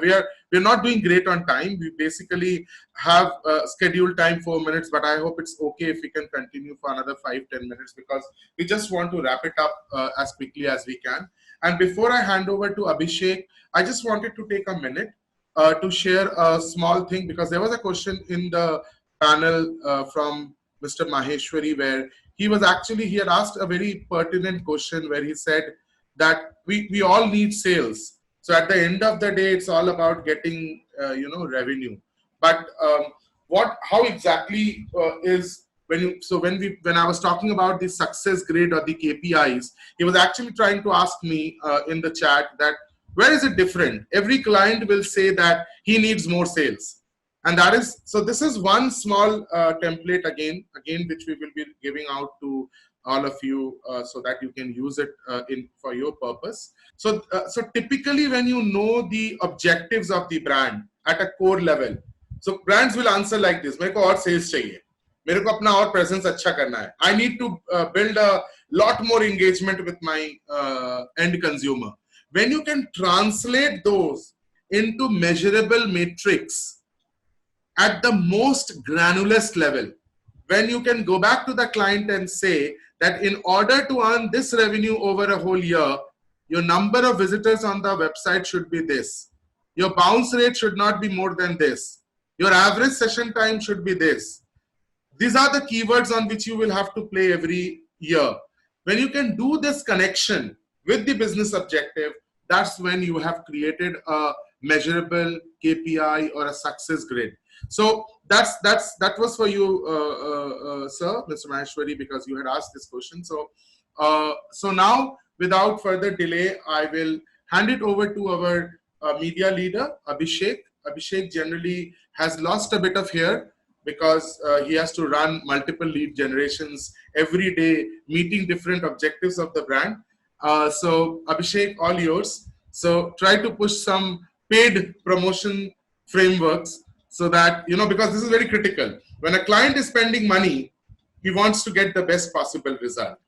Speaker 3: We're not doing great on time. We basically have scheduled time 4 minutes, but I hope it's okay if we can continue for another 5-10 minutes, because we just want to wrap it up as quickly as we can. And before I hand over to Abhishek, I just wanted to take a minute to share a small thing, because there was a question in the panel from Mr. Maheshwari, where he had asked a very pertinent question, where he said that we all need sales. So at the end of the day, it's all about getting revenue. But how exactly is when I was talking about the success grade or the KPIs, he was actually trying to ask me in the chat that where is it different? Every client will say that he needs more sales, and that is so. This is one small template again, which we will be giving out to all of you so that you can use it for your purpose. So typically, when you know the objectives of the brand at a core level, so brands will answer like this: "मेरे को और sales चाहिए, मेरे को अपना और presence अच्छा करना है. I need to build a lot more engagement with my end consumer." When you can translate those into measurable metrics at the most granulous level, when you can go back to the client and say that in order to earn this revenue over a whole year, your number of visitors on the website should be this. Your bounce rate should not be more than this. Your average session time should be this. These are the keywords on which you will have to play every year. When you can do this connection with the business objective, that's when you have created a measurable KPI or a success grid. So that was for you, sir, Mr. Maheshwari, because you had asked this question. So now, without further delay, I will hand it over to our media leader, Abhishek. Abhishek generally has lost a bit of hair because he has to run multiple lead generations every day, meeting different objectives of the brand. So Abhishek, all yours. So try to push some paid promotion frameworks so that, because this is very critical. When a client is spending money, he wants to get the best possible result.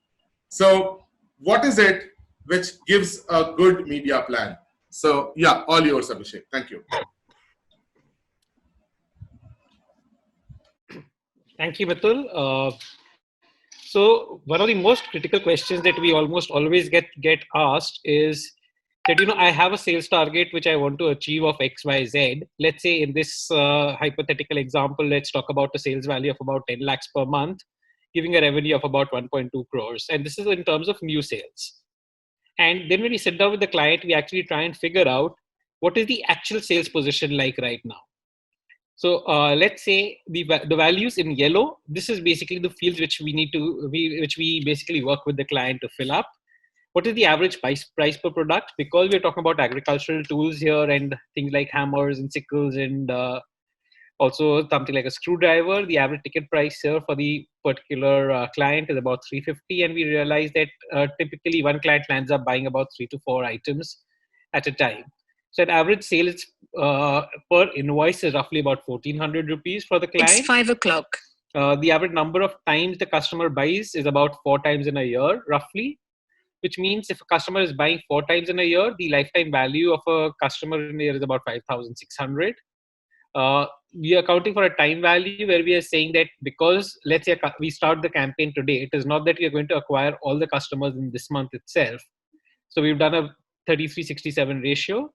Speaker 3: So what is it which gives a good media plan? So yeah, all yours, Abhishek. Thank you.
Speaker 6: Thank you, Mitul. So one of the most critical questions that we almost always get asked is that, I have a sales target which I want to achieve of X, Y, Z. Let's say in this hypothetical example, let's talk about a sales value of about 10 lakhs per month, giving a revenue of about 1.2 crores. And this is in terms of new sales. And then when we sit down with the client, we actually try and figure out what is the actual sales position like right now. So let's say the values in yellow, this is basically the fields which we basically work with the client to fill up. What is the average price per product? Because we're talking about agricultural tools here and things like hammers and sickles and also something like a screwdriver, the average ticket price here for the particular client is about 350. And we realize that typically one client lands up buying about 3 to 4 items at a time. So an average sales per invoice is roughly about 1,400 rupees for the client.
Speaker 7: It's 5 o'clock.
Speaker 6: The average number of times the customer buys is about 4 times in a year, roughly, which means if a customer is buying 4 times in a year, the lifetime value of a customer in a year is about 5,600. We are accounting for a time value where we are saying that because let's say we start the campaign today, it is not that we are going to acquire all the customers in this month itself. So we've done a 33-67 ratio.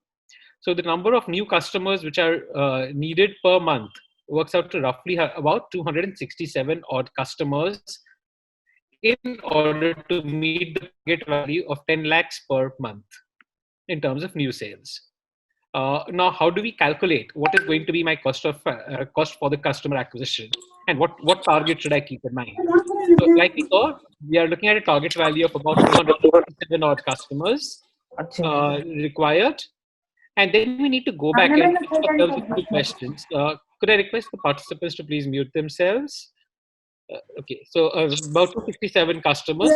Speaker 6: So the number of new customers which are needed per month works out to roughly about 267 odd customers in order to meet the target value of 10 lakhs per month in terms of new sales. Now, how do we calculate what is going to be my cost for the customer acquisition, and what target should I keep in mind? So, like we saw, we are looking at a target value of about 267 odd customers required. And then we need to go back and ask ourselves a few questions. Could I request the participants to please mute themselves? Okay, so about 267 customers.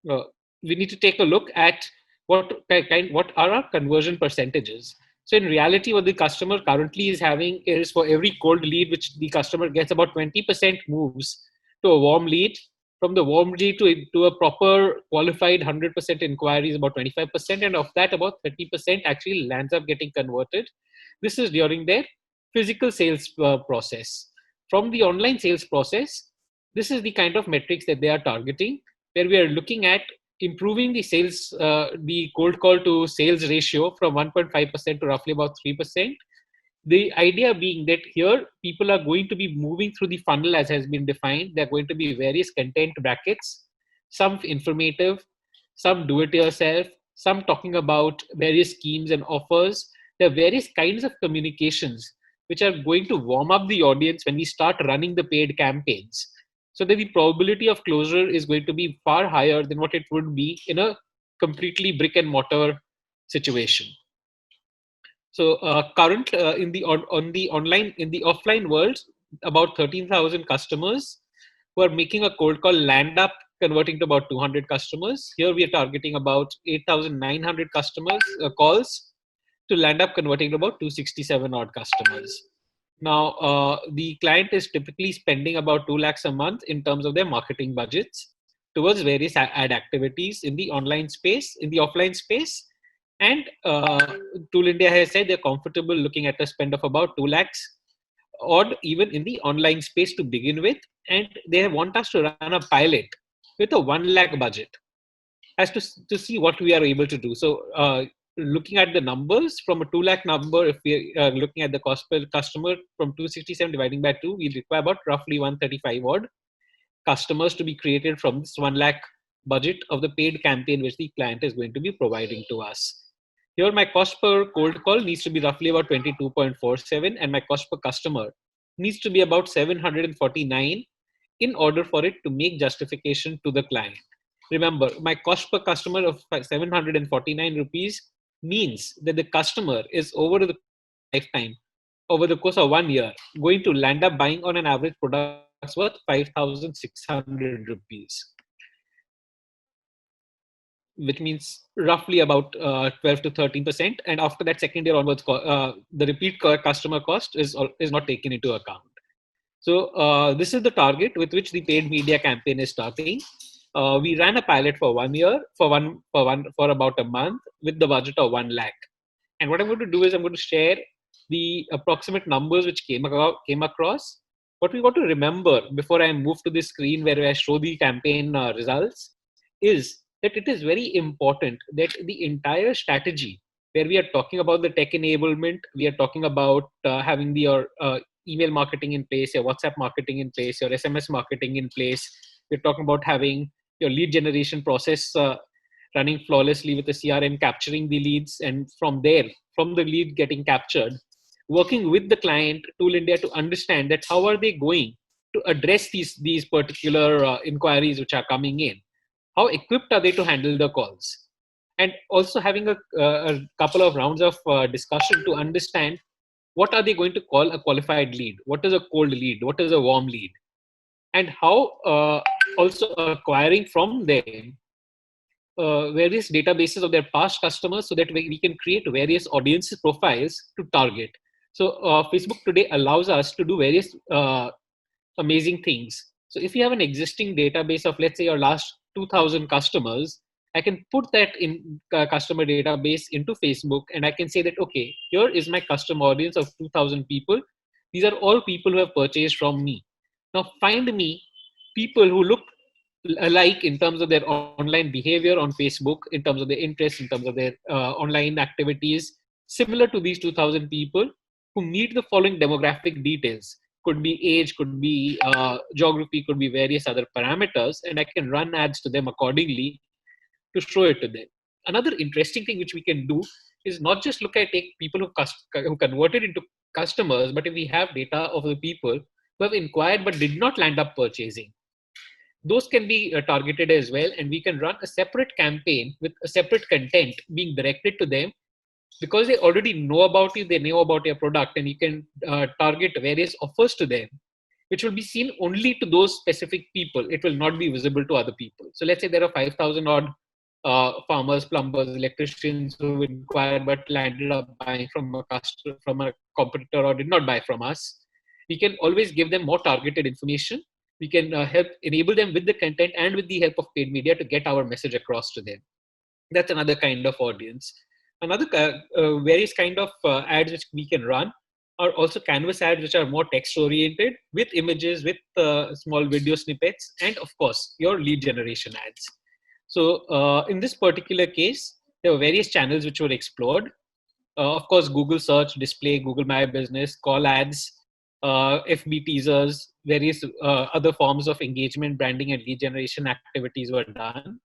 Speaker 6: So we need to take a look at what are our conversion percentages. So in reality, what the customer currently is having is for every cold lead which the customer gets, about 20% moves to a warm lead. From the warm lead to a proper qualified 100% inquiry is about 25%, and of that about 30% actually lands up getting converted. This is during their physical sales process. From the online sales process, this is the kind of metrics that they are targeting, where we are looking at improving the sales, the cold call to sales ratio from 1.5% to roughly about 3%. The idea being that here people are going to be moving through the funnel as has been defined. There are going to be various content brackets, some informative, some do it yourself, some talking about various schemes and offers. There are various kinds of communications which are going to warm up the audience when we start running the paid campaigns, so that the probability of closure is going to be far higher than what it would be in a completely brick and mortar situation. So current in the offline world, about 13,000 customers who are making a cold call land up converting to about 200 customers. Here we are targeting about 8,900 customers calls to land up converting to about 267 odd customers. Now the client is typically spending about 2 lakhs a month in terms of their marketing budgets towards various ad activities in the online space, in the offline space. And Tool India has said they're comfortable looking at a spend of about 2 lakhs odd even in the online space to begin with. And they want us to run a pilot with a 1 lakh budget as to see what we are able to do. So looking at the numbers from a 2 lakh number, if we are looking at the cost per customer from 267 dividing by 2, we require about roughly 135 odd customers to be created from this 1 lakh budget of the paid campaign which the client is going to be providing to us. Here, my cost per cold call needs to be roughly about 22.47, and my cost per customer needs to be about 749 in order for it to make justification to the client. Remember, my cost per customer of 749 rupees means that the customer is over the lifetime, over the course of 1 year, going to land up buying on an average product worth 5,600 rupees, which means roughly about 12 to 13%. And after that second year onwards, the repeat customer cost is not taken into account. So this is the target with which the paid media campaign is starting. We ran a pilot for 1 year, for about a month, with the budget of 1 lakh. And what I'm going to do is I'm going to share the approximate numbers which came across. What we want to remember before I move to the screen where I show the campaign results is that it is very important that the entire strategy, where we are talking about the tech enablement, we are talking about having your email marketing in place, your WhatsApp marketing in place, your SMS marketing in place. We're talking about having your lead generation process running flawlessly with the CRM, capturing the leads, and from there, from the lead getting captured, working with the client, Tool India, to understand that how are they going to address these particular inquiries which are coming in. How equipped are they to handle the calls? And also having a couple of rounds of discussion to understand what are they going to call a qualified lead? What is a cold lead? What is a warm lead? And how also acquiring from them various databases of their past customers so that we can create various audience profiles to target. So Facebook today allows us to do various amazing things. So if you have an existing database of, let's say, your last 2,000 customers, I can put that in customer database into Facebook, and I can say that, okay, here is my customer audience of 2,000 people. These are all people who have purchased from me. Now find me people who look alike in terms of their online behavior on Facebook, in terms of their interests, in terms of their online activities, similar to these 2,000 people who meet the following demographic details. Could be age, could be geography, could be various other parameters, and I can run ads to them accordingly to show it to them. Another interesting thing which we can do is not just look at take people who converted into customers, but if we have data of the people who have inquired but did not land up purchasing, those can be targeted as well, and we can run a separate campaign with a separate content being directed to them, because they already know about you, they know about your product, and you can target various offers to them, which will be seen only to those specific people. It will not be visible to other people. So let's say there are 5,000 odd farmers, plumbers, electricians who inquired but landed up buying from a customer, from a competitor, or did not buy from us. We can always give them more targeted information. We can help enable them with the content and with the help of paid media to get our message across to them. That's another kind of audience. Another various kind of ads which we can run are also canvas ads, which are more text oriented, with images, with small video snippets, and of course your lead generation ads. So in this particular case, there were various channels which were explored. Of course, Google search, display, Google My Business, call ads, FB teasers, various other forms of engagement, branding, and lead generation activities were done.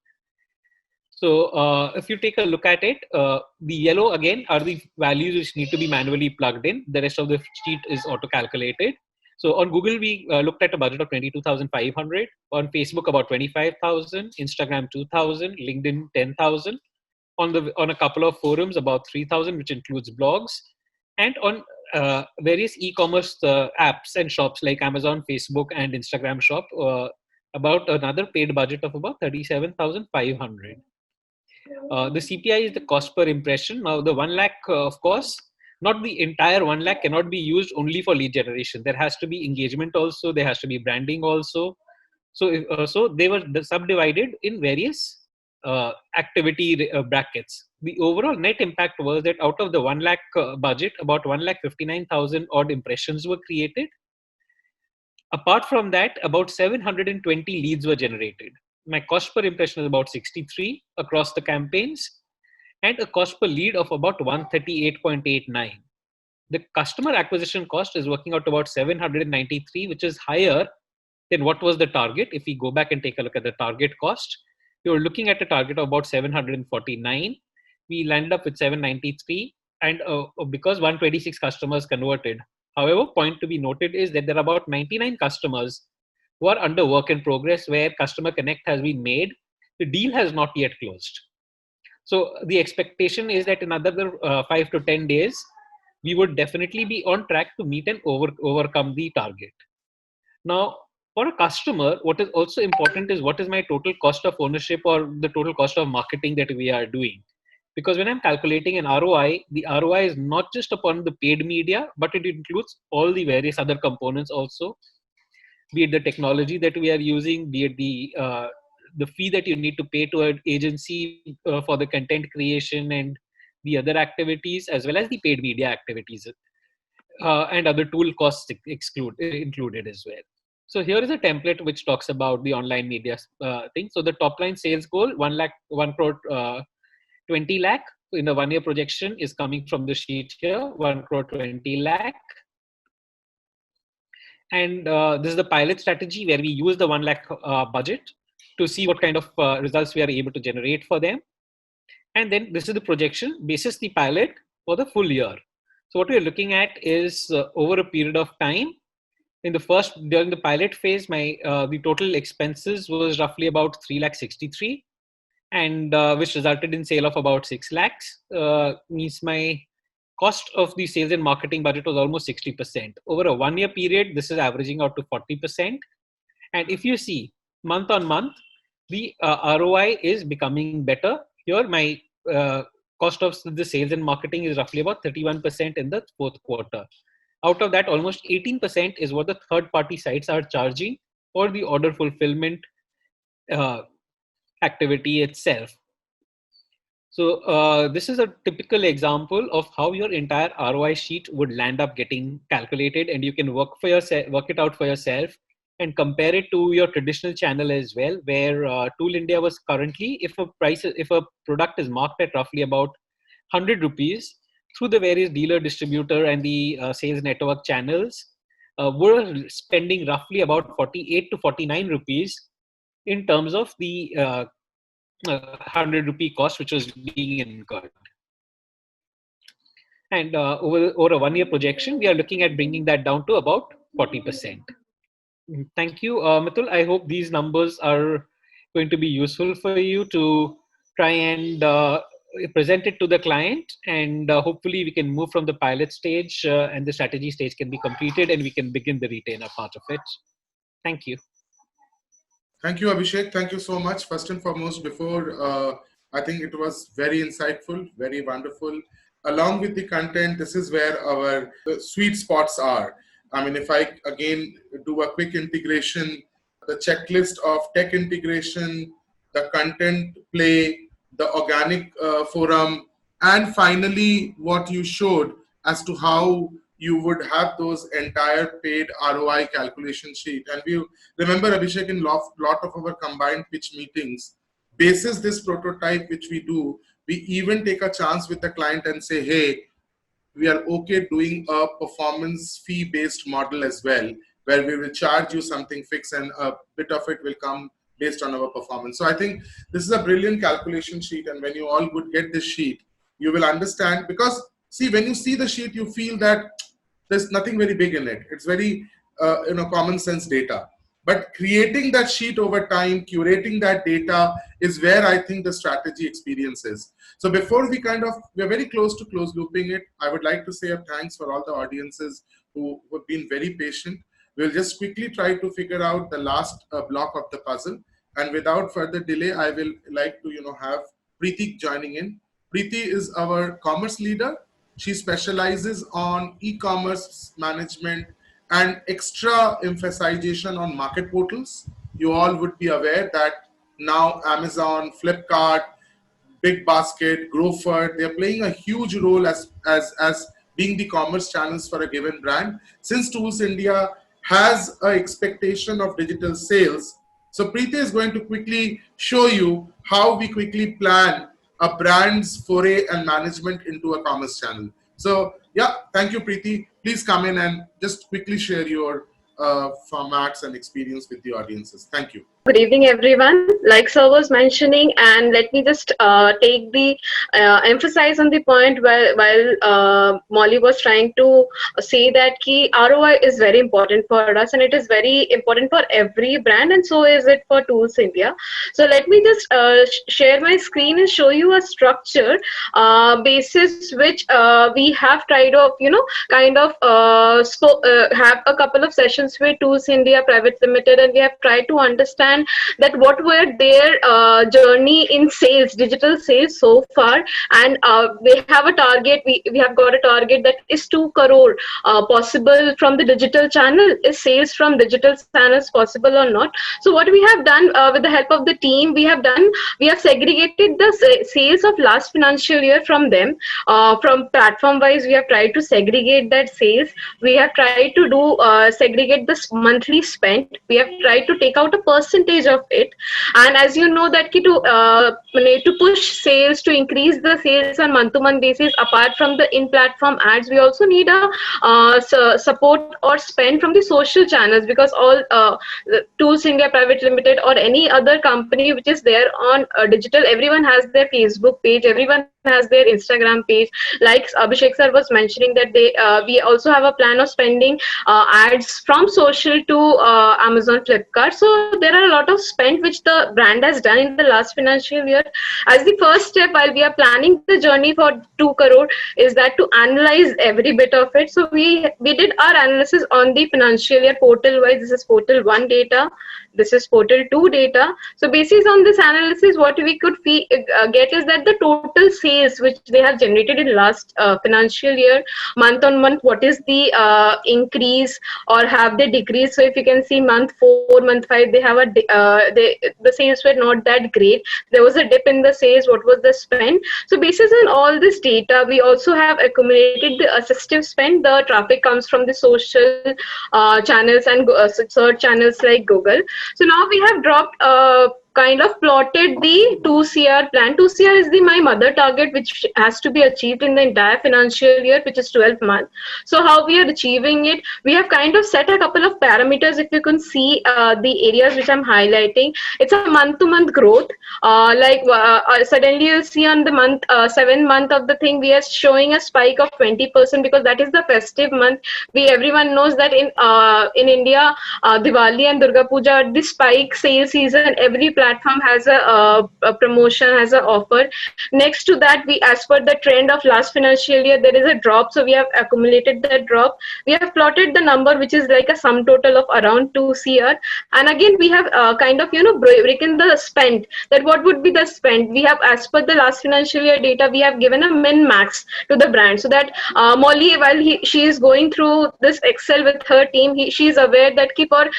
Speaker 6: So if you take a look at it, the yellow again are the values which need to be manually plugged in. The rest of the sheet is auto-calculated. So on Google, we looked at a budget of 22,500. On Facebook, about 25,000. Instagram, 2,000. LinkedIn, 10,000. On a couple of forums, about 3,000, which includes blogs. And on various e-commerce apps and shops like Amazon, Facebook, and Instagram Shop, about another paid budget of about 37,500. The CPI is the cost per impression. Now the 1 lakh, of course, not the entire 1 lakh cannot be used only for lead generation. There has to be engagement also. There has to be branding also. So they were subdivided in various activity brackets. The overall net impact was that out of the 1 lakh budget, about 1,59,000 odd impressions were created. Apart from that, about 720 leads were generated. My cost per impression is about 63 across the campaigns, and a cost per lead of about 138.89. The customer acquisition cost is working out to about 793, which is higher than what was the target. If we go back and take a look at the target cost, you're looking at a target of about 749. we landed up with 793, and because 126 customers converted. However, point to be noted is that there are about 99 customers who are under work in progress, where customer connect has been made. The deal has not yet closed. So the expectation is that in another 5 to 10 days, we would definitely be on track to meet and overcome the target. Now, for a customer, what is also important is what is my total cost of ownership or the total cost of marketing that we are doing. Because when I'm calculating an ROI, the ROI is not just upon the paid media, but it includes all the various other components also, be it the technology that we are using, be it the fee that you need to pay to an agency for the content creation and the other activities, as well as the paid media activities and other tool costs included as well. So here is a template which talks about the online media thing. So the top line sales goal, 1 crore 20 lakh in the 1 year projection is coming from the sheet here, 1 crore 20 lakh. And this is the pilot strategy where we use the 1 lakh budget to see what kind of results we are able to generate for them. And then this is the projection basis the pilot for the full year. So what we're looking at is over a period of time. During the pilot phase, the total expenses was roughly about 3,63,000, and which resulted in sale of about 6 lakhs. Means my cost of the sales and marketing budget was almost 60%. Over a 1 year period, this is averaging out to 40%. And if you see month on month, the ROI is becoming better. Here, my cost of the sales and marketing is roughly about 31% in the fourth quarter. Out of that, almost 18% is what the third-party sites are charging for the order fulfillment activity itself. So this is a typical example of how your entire ROI sheet would land up getting calculated, and you can work it out for yourself and compare it to your traditional channel as well, where Tool India was currently, if a product is marked at roughly about 100 rupees, through the various dealer, distributor, and the sales network channels, we're spending roughly about 48 to 49 rupees in terms of the 100 rupee cost which was being incurred. And over a 1 year projection, we are looking at bringing that down to about 40%. Thank you, Mitul. I hope these numbers are going to be useful for you to try and present it to the client, and hopefully we can move from the pilot stage and the strategy stage can be completed and we can begin the retainer part of it. Thank you.
Speaker 3: Thank you, Abhishek. Thank you so much. First and foremost, I think it was very insightful, very wonderful. Along with the content, this is where our sweet spots are. I mean, if I again do a quick integration, the checklist of tech integration, the content play, the organic forum, and finally what you showed as to how you would have those entire paid ROI calculation sheet. And we remember, Abhishek, in lot of our combined pitch meetings, basis this prototype which we do, we even take a chance with the client and say, hey, we are okay doing a performance fee based model as well, where we will charge you something fixed and a bit of it will come based on our performance. So I think this is a brilliant calculation sheet, and when you all would get this sheet, you will understand, because see, when you see the sheet, you feel that there's nothing very big in it. It's very common sense data. But creating that sheet over time, curating that data is where I think the strategy experience is. So before we're very close to close looping it, I would like to say a thanks for all the audiences who have been very patient. We'll just quickly try to figure out the last block of the puzzle. And without further delay, I will like to have Preeti joining in. Preeti is our commerce leader. She specializes on e-commerce management and extra emphasization on market portals. You all would be aware that now Amazon, Flipkart, Big Basket, Grofert, they're playing a huge role as being the commerce channels for a given brand. Since Tools India has an expectation of digital sales, so Preeti is going to quickly show you how we quickly plan a brand's foray and management into a commerce channel. So yeah, thank you, Preeti. Please come in and just quickly share your formats and experience with the audiences. Thank you.
Speaker 7: Good evening, everyone. Like sir was mentioning, and let me just take the emphasize on the point while Molly was trying to say that key ROI is very important for us, and it is very important for every brand, and so is it for Tools India. So let me just share my screen and show you a structure basis which we have tried of have a couple of sessions with Tools India Private Limited, and we have tried to understand that what were their journey in sales, digital sales so far, and they have a target. We have got a target that is 2 crore possible from the digital channel. Is sales from digital channels possible or not? So what we have done with the help of the team, we have segregated the sales of last financial year from them. From platform wise, we have tried to segregate that sales. We have tried to do segregate this monthly spend. We have tried to take out a percentage of it, and as you know that to push sales, to increase the sales on month-to-month basis, apart from the in-platform ads, we also need a support or spend from the social channels, because all Tools India Private Limited or any other company which is there on digital, everyone has their Facebook page, everyone has their Instagram page. Like Abhishek sir was mentioning that we also have a plan of spending ads from social to Amazon, Flipkart. So there are a lot of spend which the brand has done in the last financial year. As the first step, while we are planning the journey for 2 crore, is that to analyze every bit of it. So we did our analysis on the financial year portal wise. This is portal 1 data. This is portal 2 data. So basis on this analysis, what we could get is that the total sales which they have generated in last financial year, month on month, what is the increase or have they decreased? So if you can see month 4, month 5, they have the sales were not that great. There was a dip in the sales. What was the spend? So basis on all this data, we also have accumulated the assistive spend. The traffic comes from the social channels and search channels like Google. So now we have dropped kind of plotted the 2 CR plan. 2 CR is my mother target, which has to be achieved in the entire financial year, which is 12 months. So how we are achieving it, we have kind of set a couple of parameters. If you can see the areas which I'm highlighting, it's a month-to-month growth. Suddenly you'll see on the month 7th month of the thing, we are showing a spike of 20%, because that is the festive month. Everyone knows that in India, Diwali and Durga Puja are the spike sale season. Every platform has a promotion, has an offer. Next to that, as per the trend of last financial year, there is a drop. So we have accumulated that drop. We have plotted the number, which is like a sum total of around 2 CR. And again, we have breaking the spend, that what would be the spend. We have, as per the last financial year data, we have given a min max to the brand, so that Molly, while she is going through this Excel with her team, she is aware that for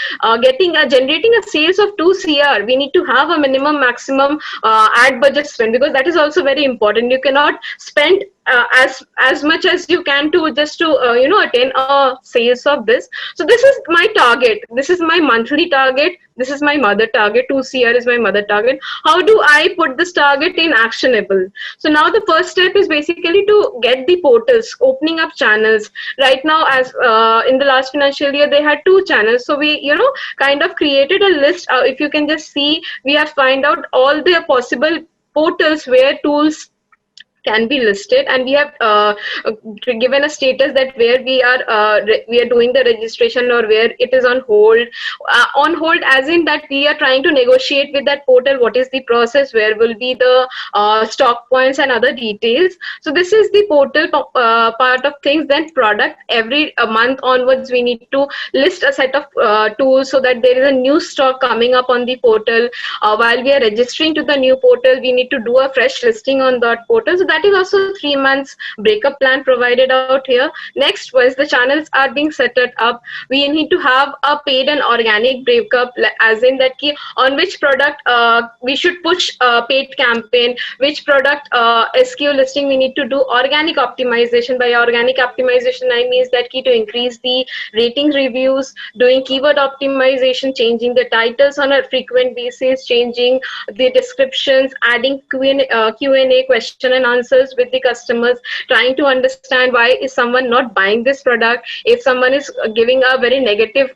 Speaker 7: generating a sales of 2 CR, we need to have a minimum maximum ad budget spend, because that is also very important. You cannot spend as much as you can to just to attain a sales of this. So this is my target. This is my monthly target. This is my mother target. 2 CR is my mother target. How do I put this target in actionable? So now the first step is basically to get the portals, opening up channels. Right now, as in the last financial year, they had 2 channels. So we kind of created a list. If you can just see, we have find out all the possible portals where tools can be listed, and we have given a status that where we are doing the registration or where it is on hold. On hold as in that we are trying to negotiate with that portal what is the process, where will be the stock points and other details. So this is the portal part of things. Then product, every month onwards we need to list a set of tools, so that there is a new stock coming up on the portal. While we are registering to the new portal, we need to do a fresh listing on that portal. So that is also 3 months breakup plan provided out here. Next, once the channels are being set up, we need to have a paid and organic breakup, as in that on which product we should push a paid campaign, which product SKU listing we need to do organic optimization. By organic optimization, I mean that to increase the ratings, reviews, doing keyword optimization, changing the titles on a frequent basis, changing the descriptions, adding Q&A, question and answer consults with the customers, trying to understand why is someone not buying this product, if someone is giving a very negative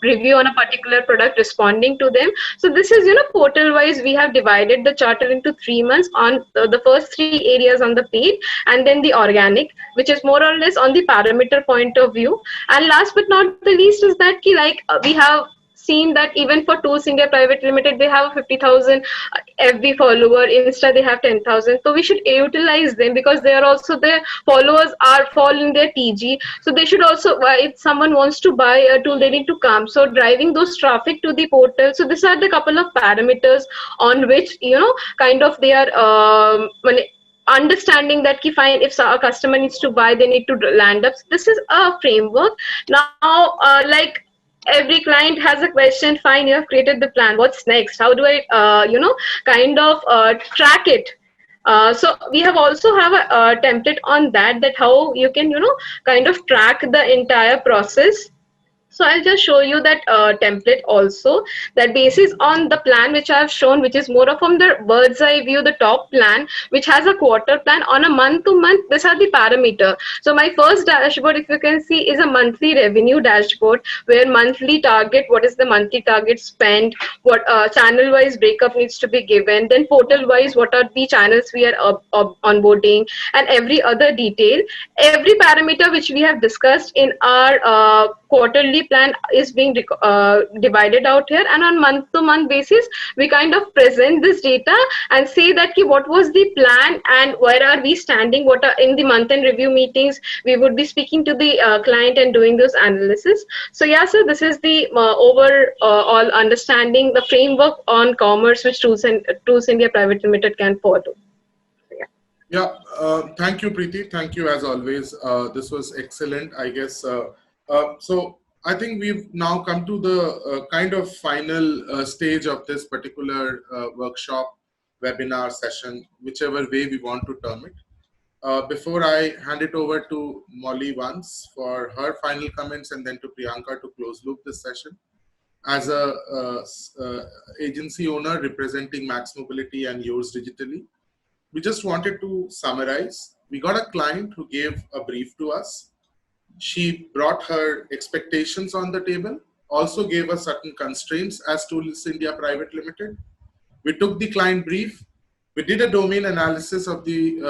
Speaker 7: review on a particular product, responding to them. So this is, portal wise we have divided the charter into 3 months on the first 3 areas on the paid, and then the organic, which is more or less on the parameter point of view. And last but not the least is that we have seen that even for Tools India Private Limited, they have 50,000 FB follower, Insta they have 10,000. So we should utilize them, because they are also, their followers are fall in their TG. So they should also, if someone wants to buy a tool, they need to come. So driving those traffic to the portal. So these are the couple of parameters on which, kind of they are understanding that fine, if a customer needs to buy, they need to land up. So this is a framework. Now, every client has a question. Fine, you have created the plan, what's next? How do I track it? So we have also have a template on that how you can kind of track the entire process. So I'll just show you that template also, that basis on the plan which I have shown, which is more of from the bird's eye view, the top plan, which has a quarter plan on a month to month. These are the parameter. So my first dashboard, if you can see, is a monthly revenue dashboard, where monthly target, what is the monthly target spent, what channel wise breakup needs to be given, then portal wise, what are the channels we are onboarding, and every other detail. Every parameter which we have discussed in our quarterly plan is being divided out here, and on month to month basis we kind of present this data and say that what was the plan and where are we standing, what are in the month end review meetings we would be speaking to the client and doing those analysis. So yeah, so this is the overall understanding the framework on commerce which Tools India Private Limited can follow.
Speaker 3: Yeah, thank you, Preeti. Thank you as always. This was excellent, I guess. So I think we've now come to the kind of final stage of this particular workshop, webinar session, whichever way we want to term it. Before I hand it over to Molly once for her final comments, and then to Priyanka to close loop this session. As a agency owner representing Max Mobility and Yours Digitally, we just wanted to summarize. We got a client who gave a brief to us. She brought her expectations on the table, also gave us certain constraints as Tools India Private Limited. We took the client brief. We did a domain analysis of the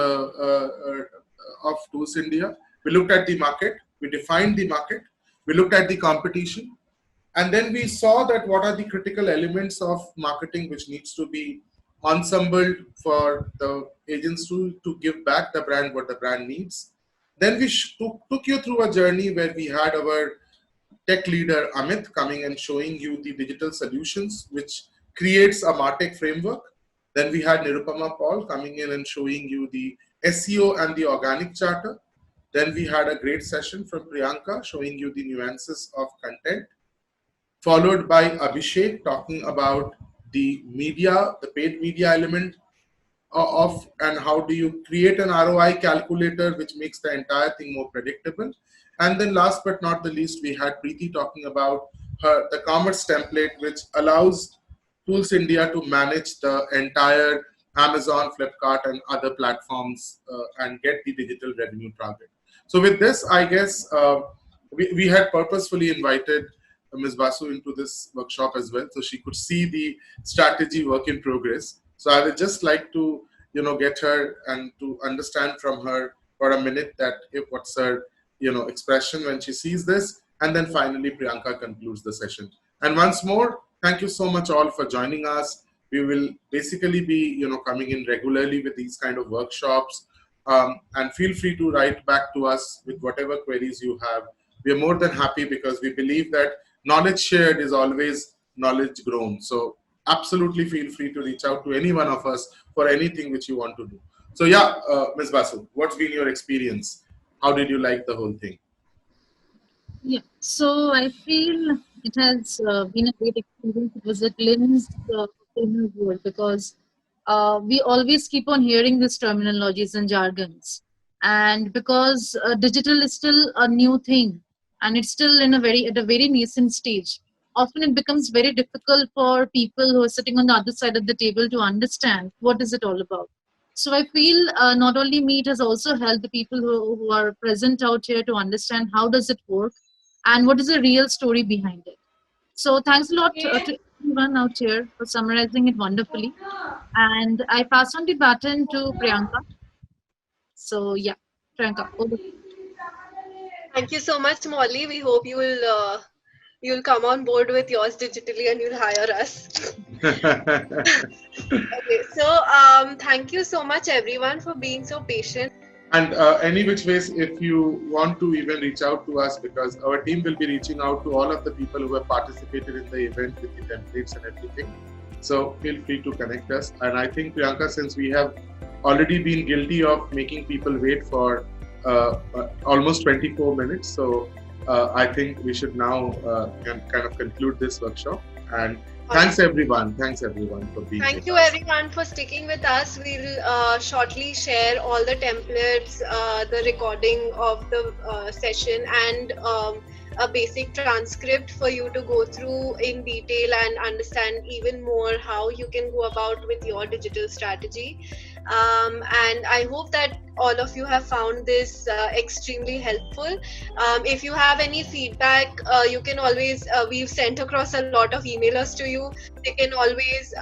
Speaker 3: of Tools India. We looked at the market. We defined the market. We looked at the competition. And then we saw that what are the critical elements of marketing which needs to be ensembled for the agents to give back the brand what the brand needs. Then we took you through a journey where we had our tech leader Amit coming and showing you the digital solutions which creates a MarTech framework. Then we had Nirupama Paul coming in and showing you the SEO and the organic charter. Then we had a great session from Priyanka showing you the nuances of content, followed by Abhishek talking about the media, the paid media element of, and how do you create an ROI calculator which makes the entire thing more predictable. And then last but not the least, we had Preeti talking about the commerce template which allows Tools India to manage the entire Amazon, Flipkart and other platforms and get the digital revenue target. So with this, I guess we had purposefully invited Ms. Basu into this workshop as well, so she could see the strategy work in progress. So I would just like to, get her and to understand from her for a minute that what's her, expression when she sees this, and then finally Priyanka concludes the session. And once more, thank you so much all for joining us. We will basically be, coming in regularly with these kind of workshops, and feel free to write back to us with whatever queries you have. We are more than happy because we believe that knowledge shared is always knowledge grown. So absolutely feel free to reach out to any one of us for anything which you want to do. So yeah, Ms. Basu, what's been your experience? How did you like the whole thing?
Speaker 2: Yeah, so I feel it has been a great experience. It was a glimpse of the new world, because we always keep on hearing these terminologies and jargons. And because digital is still a new thing, and it's still in at a very nascent stage, often it becomes very difficult for people who are sitting on the other side of the table to understand what is it all about. So I feel not only me, it has also helped the people who are present out here to understand how does it work and what is the real story behind it. So thanks a lot to everyone out here for summarizing it wonderfully. And I pass on the baton to Priyanka. So yeah, Priyanka, over.
Speaker 1: Thank you so much, Molly. We hope you'll come on board with yours digitally and you'll hire us. Okay, so thank you so much everyone for being so patient.
Speaker 3: And any which ways, if you want to even reach out to us, because our team will be reaching out to all of the people who have participated in the event with the templates and everything. So feel free to connect us. And I think, Priyanka, since we have already been guilty of making people wait for almost 24 minutes, so I think we should now kind of conclude this workshop. And thanks everyone for being
Speaker 1: Thank
Speaker 3: with
Speaker 1: you
Speaker 3: us.
Speaker 1: everyone for sticking with us. We'll shortly share all the templates, the recording of the session, and a basic transcript for you to go through in detail and understand even more how you can go about with your digital strategy. And I hope that all of you have found this extremely helpful. If you have any feedback, you can always, we've sent across a lot of emailers to you. You can always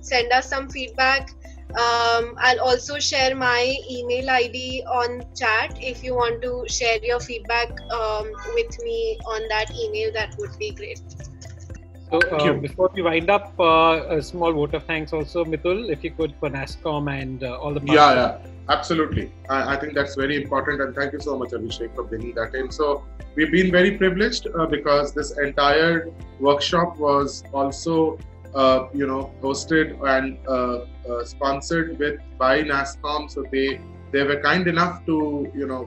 Speaker 1: send us some feedback. I'll also share my email ID on chat. If you want to share your feedback with me on that email, that would be great.
Speaker 6: So before we wind up, a small vote of thanks also, Mithul, if you could, for NASSCOM and all the
Speaker 3: Yeah, absolutely. I think that's very important, and thank you so much, Abhishek, for bringing that in. So we've been very privileged because this entire workshop was also hosted and sponsored by NASSCOM. So they were kind enough to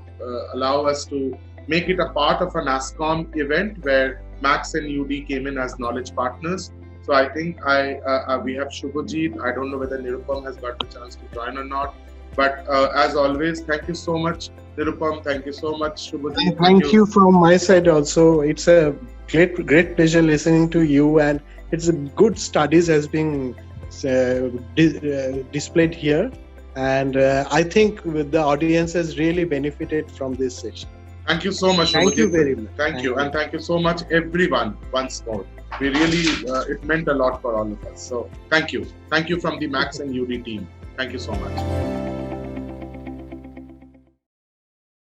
Speaker 3: allow us to make it a part of a NASSCOM event where Max and UD came in as knowledge partners. So I think we have Shubhajit. I don't know whether Nirupam has got the chance to join or not. But as always, thank you so much, Nirupam. Thank you so much, Shubhajit.
Speaker 8: Thank you from my side also. It's a great pleasure listening to you, and it's a good studies has been displayed here. And I think the audience has really benefited from this session.
Speaker 3: Thank you so much.
Speaker 8: Thank you very much.
Speaker 3: Thank you. And thank you so much, everyone, once more. We really, it meant a lot for all of us. So thank you. Thank you from the Max and UD team. Thank you so much.